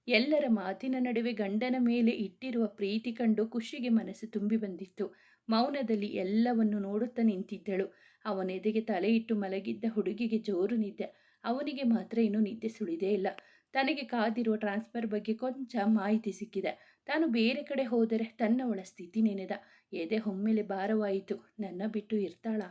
ಎಲ್ಲರ ಮಾತಿನ ನಡುವೆ ಗಂಡನ ಮೇಲೆ ಇಟ್ಟಿರುವ ಪ್ರೀತಿ ಕಂಡು ಖುಷಿಗೆ ಮನಸ್ಸು ತುಂಬಿ ಬಂದಿತ್ತು. ಮೌನದಲ್ಲಿ ಎಲ್ಲವನ್ನು ನೋಡುತ್ತಾ ನಿಂತಿದ್ದಳು. ಅವನೆದೆಗೆ ತಲೆ ಇಟ್ಟು ಮಲಗಿದ್ದ ಹುಡುಗಿಗೆ ಜೋರು ನಿದ್ದೆ. ಅವನಿಗೆ ಮಾತ್ರ ಇನ್ನೂ ನಿದ್ದೆ ಸುಳಿದೇ ಇಲ್ಲ. ತನಗೆ ಕಾದಿರುವ ಟ್ರಾನ್ಸ್ಫರ್ ಬಗ್ಗೆ ಕೊಂಚ ಮಾಹಿತಿ ಸಿಕ್ಕಿದೆ. ತಾನು ಬೇರೆ ಕಡೆ ಹೋದರೆ ತನ್ನ ಒಳ ಸ್ಥಿತಿ ನೆನೆದ. ಎದೆ ಒಮ್ಮೆಲೆ ಭಾರವಾಯಿತು. ನನ್ನ ಬಿಟ್ಟು ಇರ್ತಾಳ?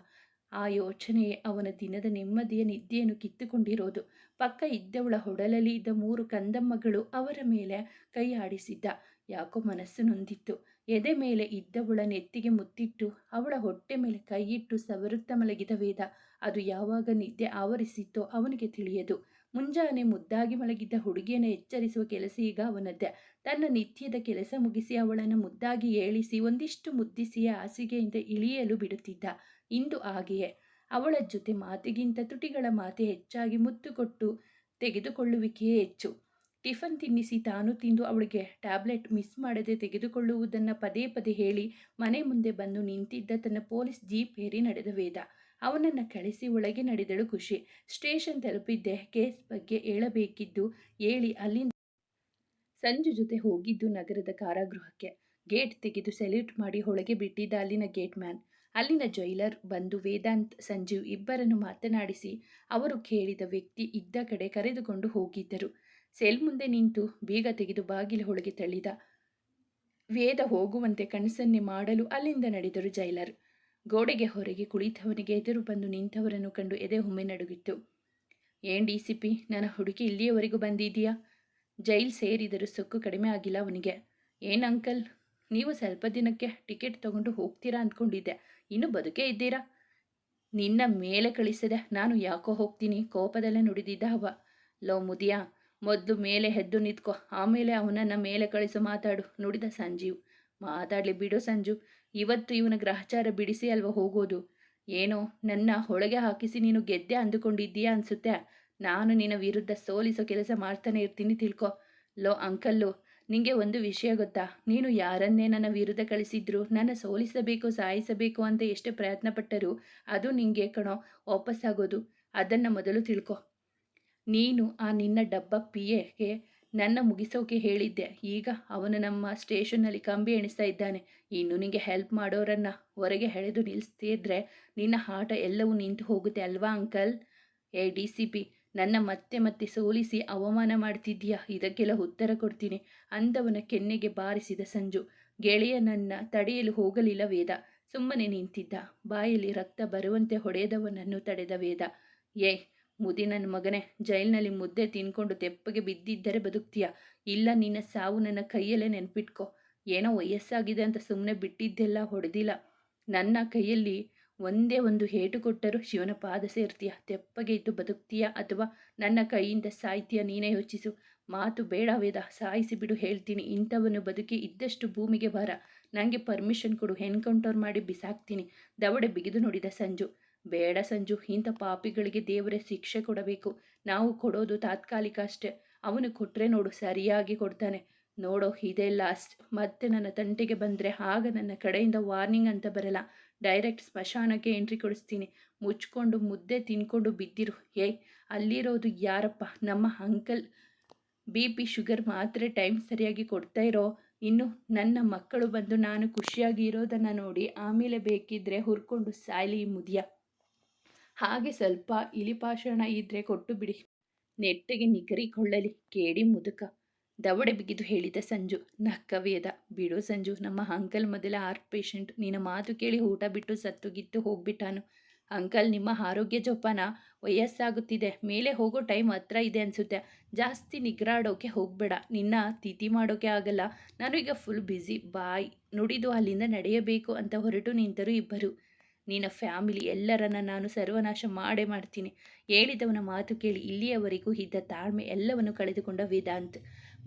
ಆ ಯೋಚನೆಯೇ ಅವನ ದಿನದ ನೆಮ್ಮದಿಯ ನಿದ್ದೆಯನ್ನು ಕಿತ್ತುಕೊಂಡಿರೋದು. ಪಕ್ಕ ಇದ್ದವಳ ಹೊಡಲಲ್ಲಿ ಇದ್ದ 3 ಕಂದಮ್ಮಗಳು ಅವರ ಮೇಲೆ ಕೈ ಆಡಿಸಿದ್ದ. ಯಾಕೋ ಮನಸ್ಸು ನೊಂದಿತ್ತು. ಎದೆ ಮೇಲೆ ಇದ್ದವಳ ನೆತ್ತಿಗೆ ಮುತ್ತಿಟ್ಟು ಅವಳ ಹೊಟ್ಟೆ ಮೇಲೆ ಕೈಯಿಟ್ಟು ಸವರುತ್ತಾ ಮಲಗಿದ ವೇದ. ಅದು ಯಾವಾಗ ನಿದ್ದೆ ಆವರಿಸಿತ್ತೋ ಅವನಿಗೆ ತಿಳಿಯದು. ಮುಂಜಾನೆ ಮುದ್ದಾಗಿ ಮಲಗಿದ್ದ ಹುಡುಗಿಯನ್ನು ಎಚ್ಚರಿಸುವ ಕೆಲಸ ಈಗ ಅವನದ್ದೇ. ತನ್ನ ನಿತ್ಯದ ಕೆಲಸ ಮುಗಿಸಿ ಅವಳನ್ನು ಮುದ್ದಾಗಿ ಏಳಿಸಿ ಒಂದಿಷ್ಟು ಮುದ್ದಿಸಿಯೇ ಹಾಸಿಗೆಯಿಂದ ಇಳಿಯಲು ಬಿಡುತ್ತಿದ್ದ. ಇಂದು ಹಾಗೆಯೇ. ಅವಳ ಜೊತೆ ಮಾತಿಗಿಂತ ತುಟಿಗಳ ಮಾತೆ ಹೆಚ್ಚಾಗಿ, ಮುತ್ತು ಕೊಟ್ಟು ತೆಗೆದುಕೊಳ್ಳುವಿಕೆಯೇ ಹೆಚ್ಚು. ಟಿಫನ್ ತಿನ್ನಿಸಿ ತಾನು ತಿಂದು ಅವಳಿಗೆ ಟ್ಯಾಬ್ಲೆಟ್ ಮಿಸ್ ಮಾಡದೆ ತೆಗೆದುಕೊಳ್ಳುವುದನ್ನು ಪದೇ ಪದೇ ಹೇಳಿ ಮನೆ ಮುಂದೆ ಬಂದು ನಿಂತಿದ್ದ ತನ್ನ ಪೊಲೀಸ್ ಜೀಪ್ ಏರಿ ನಡೆದ ವೇದ. ಅವನನ್ನು ಕಳಿಸಿ ಒಳಗೆ ನಡೆದಳು ಖುಷಿ. ಸ್ಟೇಷನ್ ತಲುಪಿದ್ದೆ. ಕೇಸ್ ಬಗ್ಗೆ ಹೇಳಬೇಕಿದ್ದು ಹೇಳಿ ಅಲ್ಲಿಂದ ಸಂಜು ಜೊತೆ ಹೋಗಿದ್ದು ನಗರದ ಕಾರಾಗೃಹಕ್ಕೆ. ಗೇಟ್ ತೆಗೆದು ಸೆಲ್ಯೂಟ್ ಮಾಡಿ ಒಳಗೆ ಬಿಟ್ಟಿದ್ದ ಅಲ್ಲಿನ ಗೇಟ್ ಮ್ಯಾನ್. ಅಲ್ಲಿನ ಜೈಲರ್ ಬಂದು ವೇದಾಂತ್, ಸಂಜೀವ್ ಇಬ್ಬರನ್ನು ಮಾತನಾಡಿಸಿ ಅವರು ಕೇಳಿದ ವ್ಯಕ್ತಿ ಇದ್ದ ಕಡೆ ಕರೆದುಕೊಂಡು ಹೋಗಿದ್ದರು. ಸೆಲ್ ಮುಂದೆ ನಿಂತು ಬೀಗ ತೆಗೆದು ಬಾಗಿಲ ಒಳಗೆ ತಳ್ಳಿದ. ವೇದ ಹೋಗುವಂತೆ ಕನಸನ್ನೆ ಮಾಡಲು ಅಲ್ಲಿಂದ ನಡೆದರು ಜೈಲರ್. ಗೋಡೆಗೆ ಹೊರಗೆ ಕುಳಿತವನಿಗೆ ಎದುರು ಬಂದು ನಿಂತವರನ್ನು ಕಂಡು ಎದೆ ಒಮ್ಮೆ ನಡುಗಿತ್ತು. ಏನ್ DCP, ನನ್ನ ಹುಡುಗಿ ಇಲ್ಲಿಯವರೆಗೂ ಬಂದಿದೆಯಾ? ಜೈಲ್ ಸೇರಿದರೂ ಸೊಕ್ಕು ಕಡಿಮೆ ಆಗಿಲ್ಲ ಅವನಿಗೆ. ಏನು ಅಂಕಲ್, ನೀವು ಸ್ವಲ್ಪ ದಿನಕ್ಕೆ ಟಿಕೆಟ್ ತಗೊಂಡು ಹೋಗ್ತೀರಾ ಅಂದ್ಕೊಂಡಿದ್ದೆ. ಇನ್ನು ಬದುಕೇ ಇದ್ದೀರಾ? ನಿನ್ನ ಮೇಲೆ ಕಳಿಸದೆ ನಾನು ಯಾಕೋ ಹೋಗ್ತೀನಿ, ಕೋಪದಲ್ಲೇ ನುಡಿದಿದ್ದ ಅವ. ಲೋ ಮುದಿಯಾ, ಮೊದಲು ಮೇಲೆ ಎದ್ದು ನಿಂತ್ಕೊ, ಆಮೇಲೆ ಅವನನ್ನು ಮೇಲೆ ಕಳಿಸೋ ಮಾತಾಡು, ನುಡಿದ ಸಂಜೀವ್. ಮಾತಾಡಲಿ ಬಿಡು ಸಂಜು, ಇವತ್ತು ಇವನ ಗ್ರಹಚಾರ ಬಿಡಿಸಿ ಅಲ್ವ ಹೋಗೋದು. ಏನೋ ನನ್ನ ಒಳಗೆ ಹಾಕಿಸಿ ನೀನು ಗೆದ್ದೆ ಅಂದುಕೊಂಡಿದ್ದೀಯಾ ಅನಿಸುತ್ತೆ. ನಾನು ನಿನ್ನ ವಿರುದ್ಧ ಸೋಲಿಸೋ ಕೆಲಸ ಮಾಡ್ತಾನೆ ಇರ್ತೀನಿ, ತಿಳ್ಕೊ. ಲೋ ಅಂಕಲ್ಲು, ನಿಂಗೆ ಒಂದು ವಿಷಯ ಗೊತ್ತಾ? ನೀನು ಯಾರನ್ನೇ ನನ್ನ ವಿರುದ್ಧ ಕಳಿಸಿದ್ರು, ನನ್ನ ಸೋಲಿಸಬೇಕು ಸಾಯಿಸಬೇಕು ಅಂತ ಎಷ್ಟೇ ಪ್ರಯತ್ನ ಪಟ್ಟರೂ ಅದು ನಿಂಗೆ ಕಣೋ ವಾಪಸ್ಸಾಗೋದು. ಅದನ್ನು ಮೊದಲು ತಿಳ್ಕೊ. ನೀನು ಆ ನಿನ್ನ ಡಬ್ಬ PAಗೆ ನನ್ನ ಮುಗಿಸೋಕೆ ಹೇಳಿದ್ದೆ. ಈಗ ಅವನು ನಮ್ಮ ಸ್ಟೇಷನ್ನಲ್ಲಿ ಕಂಬಿ ಎಣಿಸ್ತಾ ಇದ್ದಾನೆ. ಇನ್ನು ನಿಂಗೆ ಹೆಲ್ಪ್ ಮಾಡೋರನ್ನು ಹೊರಗೆ ಎಳೆದು ನಿಲ್ಲಿಸ್ತಿದ್ರೆ ನಿನ್ನ ಆಟ ಎಲ್ಲವೂ ನಿಂತು ಹೋಗುತ್ತೆ ಅಲ್ವಾ ಅಂಕಲ್? DCP, ನನ್ನ ಮತ್ತೆ ಮತ್ತೆ ಸೋಲಿಸಿ ಅವಮಾನ ಮಾಡ್ತಿದ್ದೀಯಾ? ಇದಕ್ಕೆಲ್ಲ ಉತ್ತರ ಕೊಡ್ತೀನಿ ಅಂದವನ ಕೆನ್ನೆಗೆ ಬಾರಿಸಿದ ಸಂಜು. ಗೆಳೆಯನನ್ನು ತಡೆಯಲು ಹೋಗಲಿಲ್ಲ ವೇದ. ಸುಮ್ಮನೆ ನಿಂತಿದ್ದ. ಬಾಯಲ್ಲಿ ರಕ್ತ ಬರುವಂತೆ ಹೊಡೆದವನನ್ನು ತಡೆದ ವೇದ. ಮುದಿ ನನ್ನ ಮಗನೇ, ಜೈಲಿನಲ್ಲಿ ಮುದ್ದೆ ತಿನ್ಕೊಂಡು ತೆಪ್ಪಗೆ ಬಿದ್ದಿದ್ದರೆ ಬದುಕ್ತೀಯ, ಇಲ್ಲ ನಿನ್ನ ಸಾವು ನನ್ನ ಕೈಯಲ್ಲೇ ನೆನ್ಪಿಟ್ಕೊ. ಏನೋ ವಯಸ್ಸಾಗಿದೆ ಅಂತ ಸುಮ್ಮನೆ ಬಿಟ್ಟಿದ್ದೆಲ್ಲ ಹೊಡೆದಿಲ್ಲ. ನನ್ನ ಕೈಯಲ್ಲಿ ಒಂದೇ ಒಂದು ಏಟು ಕೊಟ್ಟರೂ ಶಿವನ ಪಾದ ಸೇರ್ತೀಯ, ತೆಪ್ಪಗೆ ಇದ್ದು ಬದುಕ್ತೀಯ ಅಥವಾ ನನ್ನ ಕೈಯಿಂದ ಸಾಯ್ತೀಯ, ನೀನೇ ಯೋಚಿಸು. ಮಾತು ಬೇಡ ವೇದ, ಸಾಯಿಸಿ ಬಿಡು ಹೇಳ್ತೀನಿ. ಇಂಥವನು ಬದುಕಿ ಇದ್ದಷ್ಟು ಭೂಮಿಗೆ ಭಾರ. ನನಗೆ ಪರ್ಮಿಷನ್ ಕೊಡು, ಎನ್ಕೌಂಟರ್ ಮಾಡಿ ಬಿಸಾಕ್ತೀನಿ. ದವಡೆ ಬಿಗಿದು ನೋಡಿದ ಸಂಜು. ಬೇಡ ಸಂಜು, ಇಂಥ ಪಾಪಿಗಳಿಗೆ ದೇವರೇ ಶಿಕ್ಷೆ ಕೊಡಬೇಕು. ನಾವು ಕೊಡೋದು ತಾತ್ಕಾಲಿಕ ಅಷ್ಟೇ. ಅವನು ಕೊಟ್ಟರೆ ನೋಡು, ಸರಿಯಾಗಿ ಕೊಡ್ತಾನೆ. ನೋಡೋ, ಇದೇ ಲಾಸ್ಟ್. ಮತ್ತೆ ನನ್ನ ತಂಟೆಗೆ ಬಂದರೆ ಆಗ ನನ್ನ ಕಡೆಯಿಂದ ವಾರ್ನಿಂಗ್ ಅಂತ ಬರಲ್ಲ, ಡೈರೆಕ್ಟ್ ಸ್ಮಶಾನಕ್ಕೆ ಎಂಟ್ರಿ ಕೊಡಿಸ್ತೀನಿ. ಮುಚ್ಕೊಂಡು ಮುದ್ದೆ ತಿನ್ಕೊಂಡು ಬಿದ್ದಿರು. ಏಯ್, ಅಲ್ಲಿರೋದು ಯಾರಪ್ಪ? ನಮ್ಮ ಅಂಕಲ್. BP ಶುಗರ್ ಮಾತ್ರೆ ಟೈಮ್ ಸರಿಯಾಗಿ ಕೊಡ್ತಾ ಇರೋ. ಇನ್ನು ನನ್ನ ಮಕ್ಕಳು ಬಂದು ನಾನು ಖುಷಿಯಾಗಿ ಇರೋದನ್ನು ನೋಡಿ ಆಮೇಲೆ ಬೇಕಿದ್ರೆ ಹುರ್ಕೊಂಡು ಸಾಯ್ಲಿ ಈ ಮುದಿಯ. ಹಾಗೆ ಸ್ವಲ್ಪ ಇಲಿಪಾಷಾಣ ಇದ್ರೆ ಕೊಟ್ಟು ಬಿಡಿ, ನೆಟ್ಟಗೆ ನಿಗರಿಕೊಳ್ಳಲಿ ಕೇಡಿ ಮುದುಕ. ದವಡೆ ಬಿಗಿದು ಹೇಳಿದ ಸಂಜು. ನಕ್ಕ ವೇದ. ಬಿಡು ಸಂಜು, ನಮ್ಮ ಅಂಕಲ್ ಮೊದಲ ಹಾರ್ಟ್ ಪೇಷಂಟ್. ನಿನ್ನ ಮಾತು ಕೇಳಿ ಊಟ ಬಿಟ್ಟು ಸತ್ತುಗಿತ್ತು ಹೋಗ್ಬಿಟ್ಟಾನು. ಅಂಕಲ್, ನಿಮ್ಮ ಆರೋಗ್ಯ ಜೋಪಾನ. ವಯಸ್ಸಾಗುತ್ತಿದೆ, ಮೇಲೆ ಹೋಗೋ ಟೈಮ್ ಹತ್ರ ಇದೆ ಅನಿಸುತ್ತೆ. ಜಾಸ್ತಿ ನಿಗ್ರಾಡೋಕೆ ಹೋಗಬೇಡ, ನಿನ್ನ ತಿಥಿ ಮಾಡೋಕೆ ಆಗಲ್ಲ. ನಾನು ಈಗ ಫುಲ್ ಬ್ಯುಸಿ. ಬಾಯ್ ನುಡಿದು ಅಲ್ಲಿಂದ ನಡೆಯಬೇಕು ಅಂತ ಹೊರಟು ನಿಂತರು ಇಬ್ಬರು. ನಿನ್ನ ಫ್ಯಾಮಿಲಿ ಎಲ್ಲರನ್ನ ನಾನು ಸರ್ವನಾಶ ಮಾಡೇ ಮಾಡ್ತೀನಿ. ಹೇಳಿದವನ ಮಾತು ಕೇಳಿ ಇಲ್ಲಿಯವರೆಗೂ ಇದ್ದ ತಾಳ್ಮೆ ಎಲ್ಲವನ್ನು ಕಳೆದುಕೊಂಡ ವೇದಾಂತ್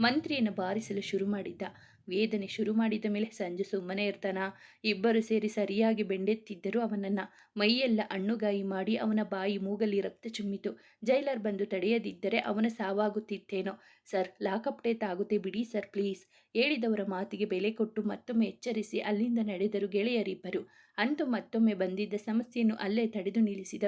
ಮಂತ್ರಿಯನ್ನು ಬಾರಿಸಲು ಶುರು ಮಾಡಿದ್ದ. ವೇದನೆ ಶುರು ಮಾಡಿದ ಮೇಲೆ ಸಂಜು ಸುಮ್ಮನೆ ಇರ್ತಾನ? ಇಬ್ಬರು ಸೇರಿ ಸರಿಯಾಗಿ ಬೆಂಡೆತ್ತಿದ್ದರು ಅವನನ್ನು. ಮೈಯೆಲ್ಲ ಹಣ್ಣುಗಾಯಿ ಮಾಡಿ ಅವನ ಬಾಯಿ ಮೂಗಲ್ಲಿ ರಕ್ತ ಚಿಮ್ಮಿತು. ಜೈಲರ್ ಬಂದು ತಡೆಯದಿದ್ದರೆ ಅವನ ಸಾವಾಗುತ್ತಿತ್ತೇನೋ. ಸರ್, ಲಾಕಪ್ ಡೇಟ್ ಆಗುತ್ತೆ ಬಿಡಿ ಸರ್ ಪ್ಲೀಸ್. ಹೇಳಿದವರ ಮಾತಿಗೆ ಬೆಲೆ ಕೊಟ್ಟು ಮತ್ತೊಮ್ಮೆ ಎಚ್ಚರಿಸಿ ಅಲ್ಲಿಂದ ನಡೆದರು ಗೆಳೆಯರಿಬ್ಬರು. ಅಂತೂ ಮತ್ತೊಮ್ಮೆ ಬಂದಿದ್ದ ಸಮಸ್ಯೆಯನ್ನು ಅಲ್ಲೇ ತಡೆದು ನಿಲ್ಲಿಸಿದ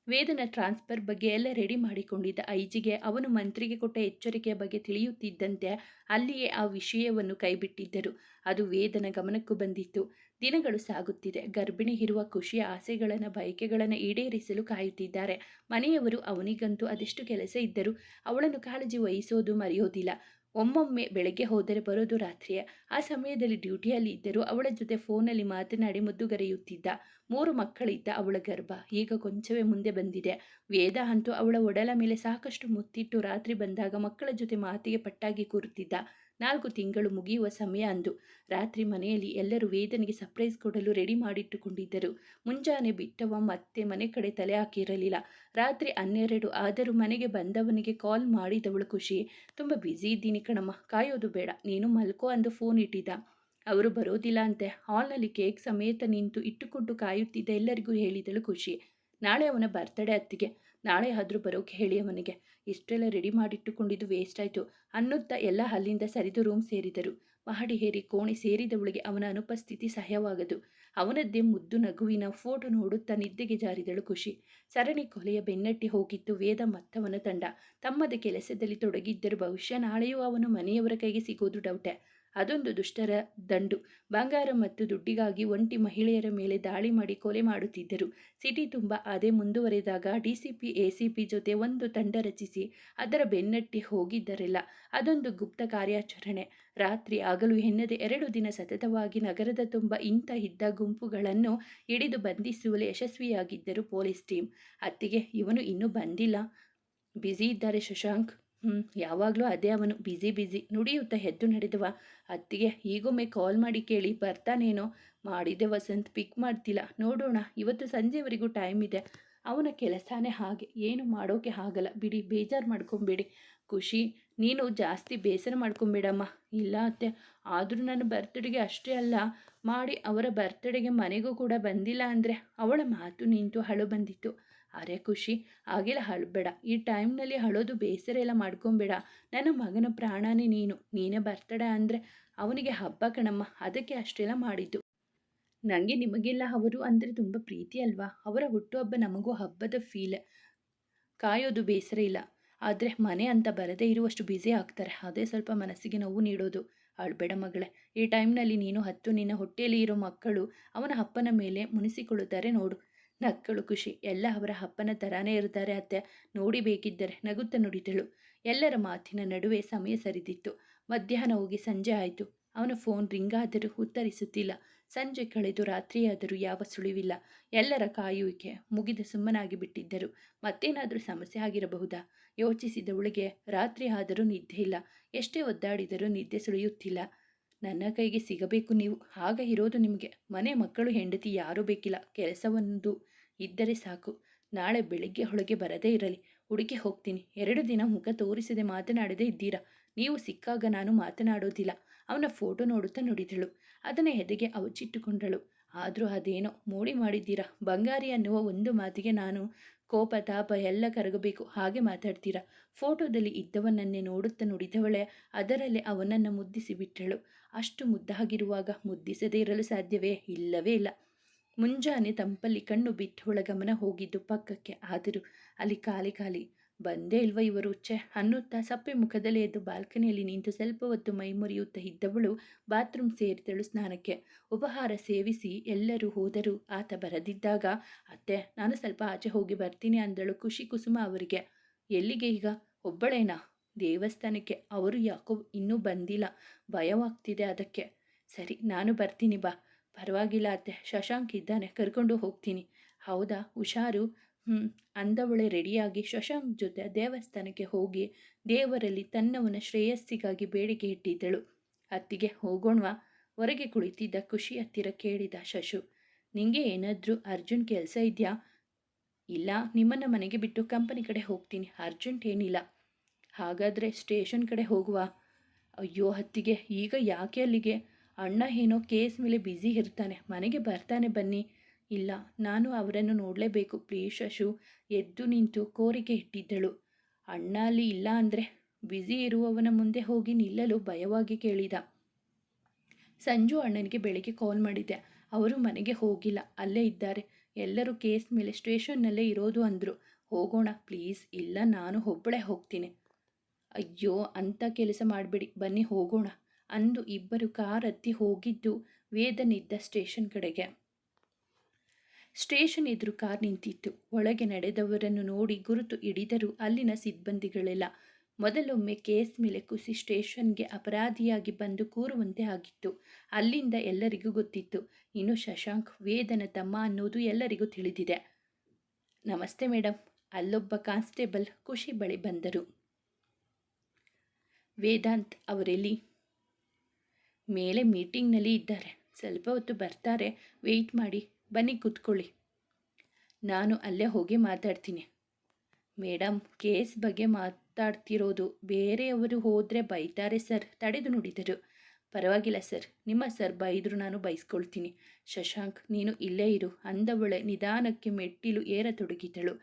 ವೇದನ ಟ್ರಾನ್ಸ್ಫರ್ ಬಗ್ಗೆ ಎಲ್ಲ ರೆಡಿ ಮಾಡಿಕೊಂಡಿದ್ದ ಐಜಿಗೆ ಅವನು ಮಂತ್ರಿಗೆ ಕೊಟ್ಟ ಎಚ್ಚರಿಕೆಯ ಬಗ್ಗೆ ತಿಳಿಯುತ್ತಿದ್ದಂತೆ ಅಲ್ಲಿಯೇ ಆ ವಿಷಯವನ್ನು ಕೈಬಿಟ್ಟಿದ್ದರು. ಅದು ವೇದನ ಗಮನಕ್ಕೂ ಬಂದಿತ್ತು. ದಿನಗಳು ಸಾಗುತ್ತಿದೆ. ಗರ್ಭಿಣಿ ಇರುವ ಖುಷಿಯ ಆಸೆಗಳನ್ನು ಬಯಕೆಗಳನ್ನು ಈಡೇರಿಸಲು ಕಾಯುತ್ತಿದ್ದಾರೆ ಮನೆಯವರು. ಅವನಿಗಂತೂ ಅದೆಷ್ಟು ಕೆಲಸ ಇದ್ದರೂ ಅವಳನ್ನು ಕಾಳಜಿ ವಹಿಸೋದು ಮರೆಯೋದಿಲ್ಲ. ಒಮ್ಮೊಮ್ಮೆ ಬೆಳಗ್ಗೆ ಹೋದರೆ ಬರೋದು ರಾತ್ರಿಯೇ. ಆ ಸಮಯದಲ್ಲಿ ಡ್ಯೂಟಿಯಲ್ಲಿ ಇದ್ದರೂ ಅವಳ ಜೊತೆ ಫೋನಲ್ಲಿ ಮಾತನಾಡಿ ಮುದ್ದುಗರೆಯುತ್ತಿದ್ದ. 3 ಮಕ್ಕಳಿದ್ದ ಅವಳ ಗರ್ಭ ಈಗ ಕೊಂಚವೇ ಮುಂದೆ ಬಂದಿದೆ. ವೇದ ಅಂತೂ ಅವಳ ಒಡಲ ಮೇಲೆ ಸಾಕಷ್ಟು ಮುತ್ತಿಟ್ಟು ರಾತ್ರಿ ಬಂದಾಗ ಮಕ್ಕಳ ಜೊತೆ ಮಾತಿಗೆ ಪಟ್ಟಾಗಿ ಕೂರುತ್ತಿದ್ದ. 4 ತಿಂಗಳು ಮುಗಿಯುವ ಸಮಯ ಅಂದು. ರಾತ್ರಿ ಮನೆಯಲ್ಲಿ ಎಲ್ಲರೂ ವೇದನಿಗೆ ಸರ್ಪ್ರೈಸ್ ಕೊಡಲು ರೆಡಿ ಮಾಡಿಟ್ಟುಕೊಂಡಿದ್ದರು. ಮುಂಜಾನೆ ಬಿಟ್ಟವ ಮತ್ತೆ ಮನೆ ಕಡೆ ತಲೆ ಹಾಕಿರಲಿಲ್ಲ. ರಾತ್ರಿ 12 ಆದರೂ ಮನೆಗೆ ಬಂದವನಿಗೆ ಕಾಲ್ ಮಾಡಿದವಳು ಖುಷಿ. ತುಂಬ ಬ್ಯುಸಿ ಇದ್ದೀನಿ ಕಣಮ್ಮ, ಕಾಯೋದು ಬೇಡ, ನೀನು ಮಲ್ಕೋ ಅಂದು ಫೋನ್ ಇಟ್ಟಿದ್ದ. ಅವರು ಬರೋದಿಲ್ಲ ಅಂತೆ. ಹಾಲ್ನಲ್ಲಿ ಕೇಕ್ ಸಮೇತ ನಿಂತು ಇಟ್ಟುಕೊಂಡು ಕಾಯುತ್ತಿದ್ದ ಎಲ್ಲರಿಗೂ ಹೇಳಿದಳು ಖುಷಿ. ನಾಳೆ ಅವನ ಬರ್ತಡೇ ಅತ್ತಿಗೆ, ನಾಳೆ ಆದರೂ ಬರೋಕೆ ಹೇಳಿ ಅವನಿಗೆ. ಇಷ್ಟೆಲ್ಲ ರೆಡಿ ಮಾಡಿಟ್ಟುಕೊಂಡಿದ್ದು ವೇಸ್ಟ್ ಆಯಿತು ಅನ್ನುತ್ತಾ ಎಲ್ಲ ಅಲ್ಲಿಂದ ಸರಿದು ರೂಮ್ ಸೇರಿದರು. ಮಹಡಿ ಹೇರಿ ಕೋಣೆ ಸೇರಿದವಳಿಗೆ ಅವನ ಅನುಪಸ್ಥಿತಿ ಸಹ್ಯವಾಗದು. ಅವನದ್ದೇ ಮುದ್ದು ನಗುವಿನ ಫೋಟೋ ನೋಡುತ್ತಾ ನಿದ್ದೆಗೆ ಜಾರಿದಳು ಖುಷಿ. ಸರಣಿ ಕೊಲೆಯ ಬೆನ್ನಟ್ಟಿ ಹೋಗಿತ್ತು ವೇದ ಮತ್ತವನ ತಂಡ. ತಮ್ಮದೇ ಕೆಲಸದಲ್ಲಿ ತೊಡಗಿದ್ದರು. ಬಹುಶಃ ನಾಳೆಯೂ ಅವನು ಮನೆಯವರ ಕೈಗೆ ಸಿಗೋದು ಡೌಟೆ. ಅದೊಂದು ದುಷ್ಟರ ದಂಡು. ಬಂಗಾರ ಮತ್ತು ದುಡ್ಡಿಗಾಗಿ ಒಂಟಿ ಮಹಿಳೆಯರ ಮೇಲೆ ದಾಳಿ ಮಾಡಿ ಕೊಲೆ ಮಾಡುತ್ತಿದ್ದರು. ಸಿಟಿ ತುಂಬ ಅದೇ ಮುಂದುವರೆದಾಗ DCP ACP ಜೊತೆ ಒಂದು ತಂಡ ರಚಿಸಿ ಅದರ ಬೆನ್ನಟ್ಟಿ ಹೋಗಿದ್ದರೆಲ್ಲ. ಅದೊಂದು ಗುಪ್ತ ಕಾರ್ಯಾಚರಣೆ. ರಾತ್ರಿ ಆಗಲು ಎನ್ನದೆ 2 ದಿನ ಸತತವಾಗಿ ನಗರದ ತುಂಬ ಇದ್ದ ಗುಂಪುಗಳನ್ನು ಹಿಡಿದು ಬಂಧಿಸುವಲ್ಲಿ ಯಶಸ್ವಿಯಾಗಿದ್ದರು ಪೊಲೀಸ್ ಟೀಮ್. ಅತ್ತಿಗೆ, ಇವನು ಇನ್ನೂ ಬಂದಿಲ್ಲ. ಬ್ಯುಸಿ ಇದ್ದಾರೆ ಶಶಾಂಕ್. ಯಾವಾಗಲೂ ಅದೇ ಅವನು, ಬ್ಯುಸಿ ನುಡಿಯುತ್ತಾ ಎದ್ದು ನಡೆದವ. ಅತ್ತಿಗೆ, ಈಗೊಮ್ಮೆ ಕಾಲ್ ಮಾಡಿ ಕೇಳಿ ಬರ್ತಾನೇನೋ. ಮಾಡಿದೆ ವಸಂತ್, ಪಿಕ್ ಮಾಡ್ತಿಲ್ಲ. ನೋಡೋಣ, ಇವತ್ತು ಸಂಜೆವರೆಗೂ ಟೈಮ್ ಇದೆ. ಅವನ ಕೆಲಸನೇ ಹಾಗೆ, ಏನು ಮಾಡೋಕೆ ಆಗಲ್ಲ ಬಿಡಿ, ಬೇಜಾರು ಮಾಡ್ಕೊಬೇಡಿ. ಖುಷಿ, ನೀನು ಜಾಸ್ತಿ ಬೇಸರ ಮಾಡ್ಕೊಬೇಡಮ್ಮ. ಇಲ್ಲ ಅತ್ತೆ, ಆದರೂ ನನ್ನ ಬರ್ತ್ಡೇಗೆ ಅಷ್ಟೇ ಅಲ್ಲ ಮಾಡಿ ಅವರ ಬರ್ತ್ಡೇಗೆ ಮನೆಗೂ ಕೂಡ ಬಂದಿಲ್ಲ ಅಂದರೆ. ಅವಳ ಮಾತು ನಿಂತು ಅಳು ಬಂದಿತ್ತು. ಅರೆ ಖುಷಿ, ಹಾಗೆಲ್ಲ ಅಳಬೇಡ. ಈ ಟೈಮ್ನಲ್ಲಿ ಅಳೋದು ಬೇಸರ ಎಲ್ಲ ಮಾಡ್ಕೊಬೇಡ. ನನ್ನ ಮಗನ ಪ್ರಾಣನೇ ನೀನು. ನೀನೇ ಬರ್ತಡೇ ಅಂದರೆ ಅವನಿಗೆ ಹಬ್ಬ ಕಣಮ್ಮ, ಅದಕ್ಕೆ ಅಷ್ಟೆಲ್ಲ ಮಾಡಿದ್ದು. ನನಗೆ ನಿಮಗೆಲ್ಲ ಅವರು ಅಂದರೆ ತುಂಬ ಪ್ರೀತಿ ಅಲ್ವಾ. ಅವರ ಹುಟ್ಟುಹಬ್ಬ ನಮಗೂ ಹಬ್ಬದ ಫೀಲ್. ಕಾಯೋದು ಬೇಸರ ಇಲ್ಲ. ಆದರೆ ಮನೆ ಅಂತ ಬರದೇ ಇರುವಷ್ಟು ಬ್ಯುಸಿ ಆಗ್ತಾರೆ. ಅದೇ ಸ್ವಲ್ಪ ಮನಸ್ಸಿಗೆ ನೋವು ನೀಡೋದು. ಅಳಬೇಡ ಮಗಳೇ. ಈ ಟೈಮ್ನಲ್ಲಿ ನೀನು ನಿನ್ನ ಹೊಟ್ಟೆಯಲ್ಲಿ ಇರೋ ಮಕ್ಕಳು ಅವನ ಅಪ್ಪನ ಮೇಲೆ ಮುನಿಸಿಕೊಳ್ಳುತ್ತಾರೆ ನೋಡು. ನಕ್ಕಳು ಖುಷಿ. ಎಲ್ಲ ಅವರ ಅಪ್ಪನ ಥರಾನೇ ಇರ್ತಾರೆ ಅತ್ತೆ, ನೋಡಿ ಬೇಕಿದ್ದರೆ ನಗುತ್ತಾ ನುಡಿದಳು. ಎಲ್ಲರ ಮಾತಿನ ನಡುವೆ ಸಮಯ ಸರಿದಿತ್ತು. ಮಧ್ಯಾಹ್ನ ಹೋಗಿ ಸಂಜೆ ಆಯಿತು. ಅವನ ಫೋನ್ ರಿಂಗ್ ಆದರೂ ಉತ್ತರಿಸುತ್ತಿಲ್ಲ. ಸಂಜೆ ಕಳೆದು ರಾತ್ರಿಯಾದರೂ ಯಾವ ಸುಳಿವಿಲ್ಲ. ಎಲ್ಲರ ಕಾಯುವಿಕೆ ಮುಗಿದು ಸುಮ್ಮನಾಗಿ ಬಿಟ್ಟಿದ್ದರು. ಮತ್ತೇನಾದರೂ ಸಮಸ್ಯೆ ಆಗಿರಬಹುದಾ ಯೋಚಿಸಿದವಳಿಗೆ ರಾತ್ರಿ ಆದರೂ ನಿದ್ದೆ ಇಲ್ಲ. ಎಷ್ಟೇ ಒದ್ದಾಡಿದರೂ ನಿದ್ದೆ ಸುಳಿಯುತ್ತಿಲ್ಲ. ನನ್ನ ಕೈಗೆ ಸಿಗಬೇಕು ನೀವು. ಆಗ ಇರೋದು ನಿಮಗೆ. ಮನೆ ಮಕ್ಕಳು ಹೆಂಡತಿ ಯಾರೂ ಬೇಕಿಲ್ಲ. ಕೆಲಸವೊಂದು ಇದ್ದರೆ ಸಾಕು. ನಾಳೆ ಬೆಳಿಗ್ಗೆ ಒಳಗೆ ಬರದೇ ಇರಲಿ. ಹುಡುಕಿ ಹೋಗ್ತೀನಿ. 2 ದಿನ ಮುಖ ತೋರಿಸದೆ ಮಾತನಾಡದೇ ಇದ್ದೀರಾ. ನೀವು ಸಿಕ್ಕಾಗ ನಾನು ಮಾತನಾಡೋದಿಲ್ಲ. ಅವನ ಫೋಟೋ ನೋಡುತ್ತಾ ನುಡಿದಳು. ಅದನ್ನು ಎದೆಗೆ ಅವಚಿಟ್ಟುಕೊಂಡಳು. ಆದರೂ ಅದೇನೋ ಮೋಡಿ ಮಾಡಿದ್ದೀರಾ. ಬಂಗಾರಿ ಅನ್ನುವ ಒಂದು ಮಾತಿಗೆ ನಾನು ಕೋಪ ತಾಪ ಎಲ್ಲ ಕರಗಬೇಕು. ಹಾಗೆ ಮಾತಾಡ್ತೀರಾ. ಫೋಟೋದಲ್ಲಿ ಇದ್ದವನನ್ನೇ ನೋಡುತ್ತಾ ನುಡಿದವಳೆ ಅದರಲ್ಲೇ ಅವನನ್ನು ಮುದ್ದಿಸಿ ಬಿಟ್ಟಳು. ಅಷ್ಟು ಮುದ್ದಾಗಿರುವಾಗ ಮುದ್ದಿಸದೇ ಇರಲು ಸಾಧ್ಯವೇ? ಇಲ್ಲವೇ ಇಲ್ಲ. ಮುಂಜಾನೆ ತಂಪಲ್ಲಿ ಕಣ್ಣು ಬಿಟ್ಟವಳ ಗಮನ ಹೋಗಿದ್ದು ಪಕ್ಕಕ್ಕೆ. ಆದರೂ ಅಲ್ಲಿ ಖಾಲಿ ಖಾಲಿ. ಬಂದೇ ಇಲ್ವ ಇವರು ಛೆ ಅನ್ನುತ್ತಾ ಸಪ್ಪೆ ಮುಖದಲ್ಲೇ ಎದ್ದು ಬಾಲ್ಕನಿಯಲ್ಲಿ ನಿಂತು ಸ್ವಲ್ಪ ಹೊತ್ತು ಮೈ ಮುರಿಯುತ್ತಾ ಇದ್ದವಳು ಬಾತ್ರೂಮ್ ಸೇರಿದಳು ಸ್ನಾನಕ್ಕೆ. ಉಪಹಾರ ಸೇವಿಸಿ ಎಲ್ಲರೂ ಹೋದರೂ ಆತ ಬರದಿದ್ದಾಗ, ಅತ್ತೆ ನಾನು ಸ್ವಲ್ಪ ಆಚೆ ಹೋಗಿ ಬರ್ತೀನಿ ಅಂದಳು ಖುಷಿ ಕುಸುಮ ಅವರಿಗೆ. ಎಲ್ಲಿಗೆ ಈಗ? ಒಬ್ಬಳೇನಾ? ದೇವಸ್ಥಾನಕ್ಕೆ. ಅವರು ಯಾಕೋ ಇನ್ನೂ ಬಂದಿಲ್ಲ. ಭಯವಾಗ್ತಿದೆ ಅದಕ್ಕೆ. ಸರಿ ನಾನು ಬರ್ತೀನಿ ಬಾ. ಪರವಾಗಿಲ್ಲ ಅತ್ತೆ, ಶಶಾಂಕ್ ಇದ್ದಾನೆ, ಕರ್ಕೊಂಡು ಹೋಗ್ತೀನಿ. ಹೌದಾ, ಹುಷಾರು. ಅಂದವಳೆ ರೆಡಿಯಾಗಿ ಶಶಾಂಕ್ ಜೊತೆ ದೇವಸ್ಥಾನಕ್ಕೆ ಹೋಗಿ ದೇವರಲ್ಲಿ ತನ್ನವನ ಶ್ರೇಯಸ್ಸಿಗಾಗಿ ಬೇಡಿಕೆ ಇಟ್ಟಿದ್ದಳು. ಅತ್ತಿಗೆ ಹೋಗೋಣವಾ? ಹೊರಗೆ ಕುಳಿತಿದ್ದ ಖುಷಿ ಹತ್ತಿರ ಕೇಳಿದ ಶಶು. ನಿಂಗೆ ಏನಾದರೂ ಅರ್ಜೆಂಟ್ ಕೆಲಸ ಇದೆಯಾ? ಇಲ್ಲ, ನಿಮ್ಮನ್ನು ಮನೆಗೆ ಬಿಟ್ಟು ಕಂಪನಿ ಕಡೆ ಹೋಗ್ತೀನಿ. ಅರ್ಜೆಂಟ್ ಏನಿಲ್ಲ. ಹಾಗಾದರೆ ಸ್ಟೇಷನ್ ಕಡೆ ಹೋಗುವ? ಅಯ್ಯೋ ಅತ್ತಿಗೆ, ಈಗ ಯಾಕೆ ಅಲ್ಲಿಗೆ? ಅಣ್ಣ ಏನೋ ಕೇಸ್ ಮೇಲೆ ಬ್ಯುಸಿ ಇರ್ತಾನೆ, ಮನೆಗೆ ಬರ್ತಾನೆ ಬನ್ನಿ. ಇಲ್ಲ, ನಾನು ಅವರನ್ನು ನೋಡಲೇಬೇಕು ಪ್ಲೀಸ್ ಶಶು. ಎದ್ದು ನಿಂತು ಕೋರಿಕೆ ಇಟ್ಟಿದ್ದಳು. ಅಣ್ಣ ಅಲ್ಲಿ ಇಲ್ಲ ಅಂದರೆ? ಬ್ಯುಸಿ ಇರುವವನ ಮುಂದೆ ಹೋಗಿ ನಿಲ್ಲಲು ಭಯವಾಗಿ ಕೇಳಿದ. ಸಂಜು ಅಣ್ಣನಿಗೆ ಬೆಳಿಗ್ಗೆ ಕಾಲ್ ಮಾಡಿದ್ದೆ. ಅವರು ಮನೆಗೆ ಹೋಗಿಲ್ಲ, ಅಲ್ಲೇ ಇದ್ದಾರೆ. ಎಲ್ಲರೂ ಕೇಸ್ ಮೇಲೆ ಸ್ಟೇಷನ್ನಲ್ಲೇ ಇರೋದು ಅಂದರು. ಹೋಗೋಣ ಪ್ಲೀಸ್. ಇಲ್ಲ, ನಾನು ಒಬ್ಬಳೇ ಹೋಗ್ತೀನಿ. ಅಯ್ಯೋ ಅಂಥ ಕೆಲಸ ಮಾಡಬೇಡಿ, ಬನ್ನಿ ಹೋಗೋಣ ಅಂದು ಇಬ್ಬರು ಕಾರ್ ಹತ್ತಿ ಹೋಗಿದ್ದು ವೇದನಿದ್ದ ಸ್ಟೇಷನ್ ಕಡೆಗೆ. ಸ್ಟೇಷನ್ ಎದುರು ಕಾರ್ ನಿಂತಿತ್ತು. ಒಳಗೆ ನಡೆದವರನ್ನು ನೋಡಿ ಗುರುತು ಹಿಡಿದರು ಅಲ್ಲಿನ ಸಿಬ್ಬಂದಿಗಳೆಲ್ಲ. ಮೊದಲೊಮ್ಮೆ ಕೇಸ್ ಮೇಲೆ ಖುಷಿ ಸ್ಟೇಷನ್ಗೆ ಅಪರಾಧಿಯಾಗಿ ಬಂದು ಕೂರುವಂತೆ ಆಗಿತ್ತು. ಅಲ್ಲಿಂದ ಎಲ್ಲರಿಗೂ ಗೊತ್ತಿತ್ತು. ಇನ್ನು ಶಶಾಂಕ್ ವೇದನ ತಮ್ಮ ಅನ್ನೋದು ಎಲ್ಲರಿಗೂ ತಿಳಿದಿದೆ. ನಮಸ್ತೆ ಮೇಡಮ್. ಅಲ್ಲೊಬ್ಬ ಕಾನ್ಸ್ಟೇಬಲ್ ಖುಷಿ ಬಳಿ ಬಂದರು. ವೇದಾಂತ್ ಅವರೆಲ್ಲಿ? ಮೇಲೆ ಮೀಟಿಂಗ್ನಲ್ಲಿ ಇದ್ದಾರೆ, ಸ್ವಲ್ಪ ಹೊತ್ತು ಬರ್ತಾರೆ, ವೆಯ್ಟ್ ಮಾಡಿ. ಬನ್ನಿ ಕೂತ್ಕೊಳ್ಳಿ, ನಾನು ಅಲ್ಲೇ ಹೋಗಿ ಮಾತಾಡ್ತೀನಿ. ಮೇಡಮ್, ಕೇಸ್ ಬಗ್ಗೆ ಮಾತಾಡ್ತಿರೋದು. ಬೇರೆಯವರು ಹೋದರೆ ಬೈತಾರೆ ಸರ್. ತಡೆದು ನುಡಿದರು. ಪರವಾಗಿಲ್ಲ ಸರ್, ನಿಮ್ಮ ಸರ್ ಬೈದರೂ ನಾನು ಬೈಸ್ಕೊಳ್ತೀನಿ. ಶಶಾಂಕ್, ನೀನು ಇಲ್ಲೇ ಇರು ಅಂದವಳೆ ನಿಧಾನಕ್ಕೆ ಮೆಟ್ಟಿಲು ಏರತೊಡಗಿದಳು.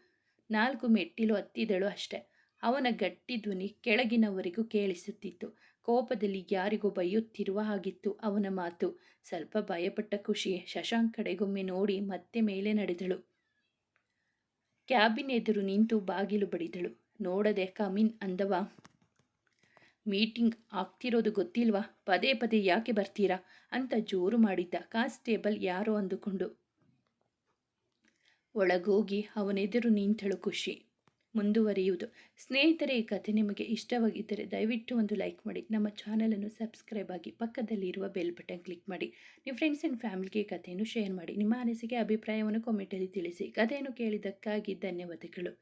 4 ಮೆಟ್ಟಿಲು ಹತ್ತಿದಳು ಅಷ್ಟೆ. ಅವನ ಗಟ್ಟಿ ಧ್ವನಿ ಕೆಳಗಿನವರಿಗೂ ಕೇಳಿಸುತ್ತಿತ್ತು. ಕೋಪದಲ್ಲಿ ಯಾರಿಗೂ ಬೈಯುತ್ತಿರುವ ಹಾಗಿತ್ತು ಅವನ ಮಾತು. ಸ್ವಲ್ಪ ಭಯಪಟ್ಟ ಖುಷಿ ಶಶಾಂಕ್ ಕಡೆಗೊಮ್ಮೆ ನೋಡಿ ಮತ್ತೆ ಮೇಲೆ ನಡೆದಳು. ಕ್ಯಾಬಿನ್ ಎದುರು ನಿಂತು ಬಾಗಿಲು ಬಡಿದಳು. ನೋಡದೆ ಕಮಿನ್ ಅಂದವ. ಮೀಟಿಂಗ್ ಆಗ್ತಿರೋದು ಗೊತ್ತಿಲ್ವಾ? ಪದೇ ಪದೇ ಯಾಕೆ ಬರ್ತೀರಾ ಅಂತ ಜೋರು ಮಾಡಿದ್ದ. ಕಾನ್ಸ್ಟೇಬಲ್ ಯಾರೋ ಅಂದುಕೊಂಡು ಒಳಗೋಗಿ ಅವನೆದುರು ನಿಂತಳು ಖುಷಿ. ಮುಂದುವರಿಯುವುದು. ಸ್ನೇಹಿತರೆ, ಈ ಕಥೆ ನಿಮಗೆ ಇಷ್ಟವಾಗಿದ್ದರೆ ದಯವಿಟ್ಟು ಒಂದು ಲೈಕ್ ಮಾಡಿ, ನಮ್ಮ ಚಾನಲನ್ನು ಸಬ್ಸ್ಕ್ರೈಬ್ ಆಗಿ, ಪಕ್ಕದಲ್ಲಿರುವ ಬೆಲ್ ಬಟನ್ ಕ್ಲಿಕ್ ಮಾಡಿ. ನಿಮ್ಮ ಫ್ರೆಂಡ್ಸ್ ಆ್ಯಂಡ್ ಫ್ಯಾಮಿಲಿಗೆ ಕಥೆಯನ್ನು ಶೇರ್ ಮಾಡಿ. ನಿಮ್ಮ ಅನಿಸಿಕೆ ಅಭಿಪ್ರಾಯವನ್ನು ಕಾಮೆಂಟಲ್ಲಿ ತಿಳಿಸಿ. ಕಥೆಯನ್ನು ಕೇಳಿದ್ದಕ್ಕಾಗಿ ಧನ್ಯವಾದಗಳು.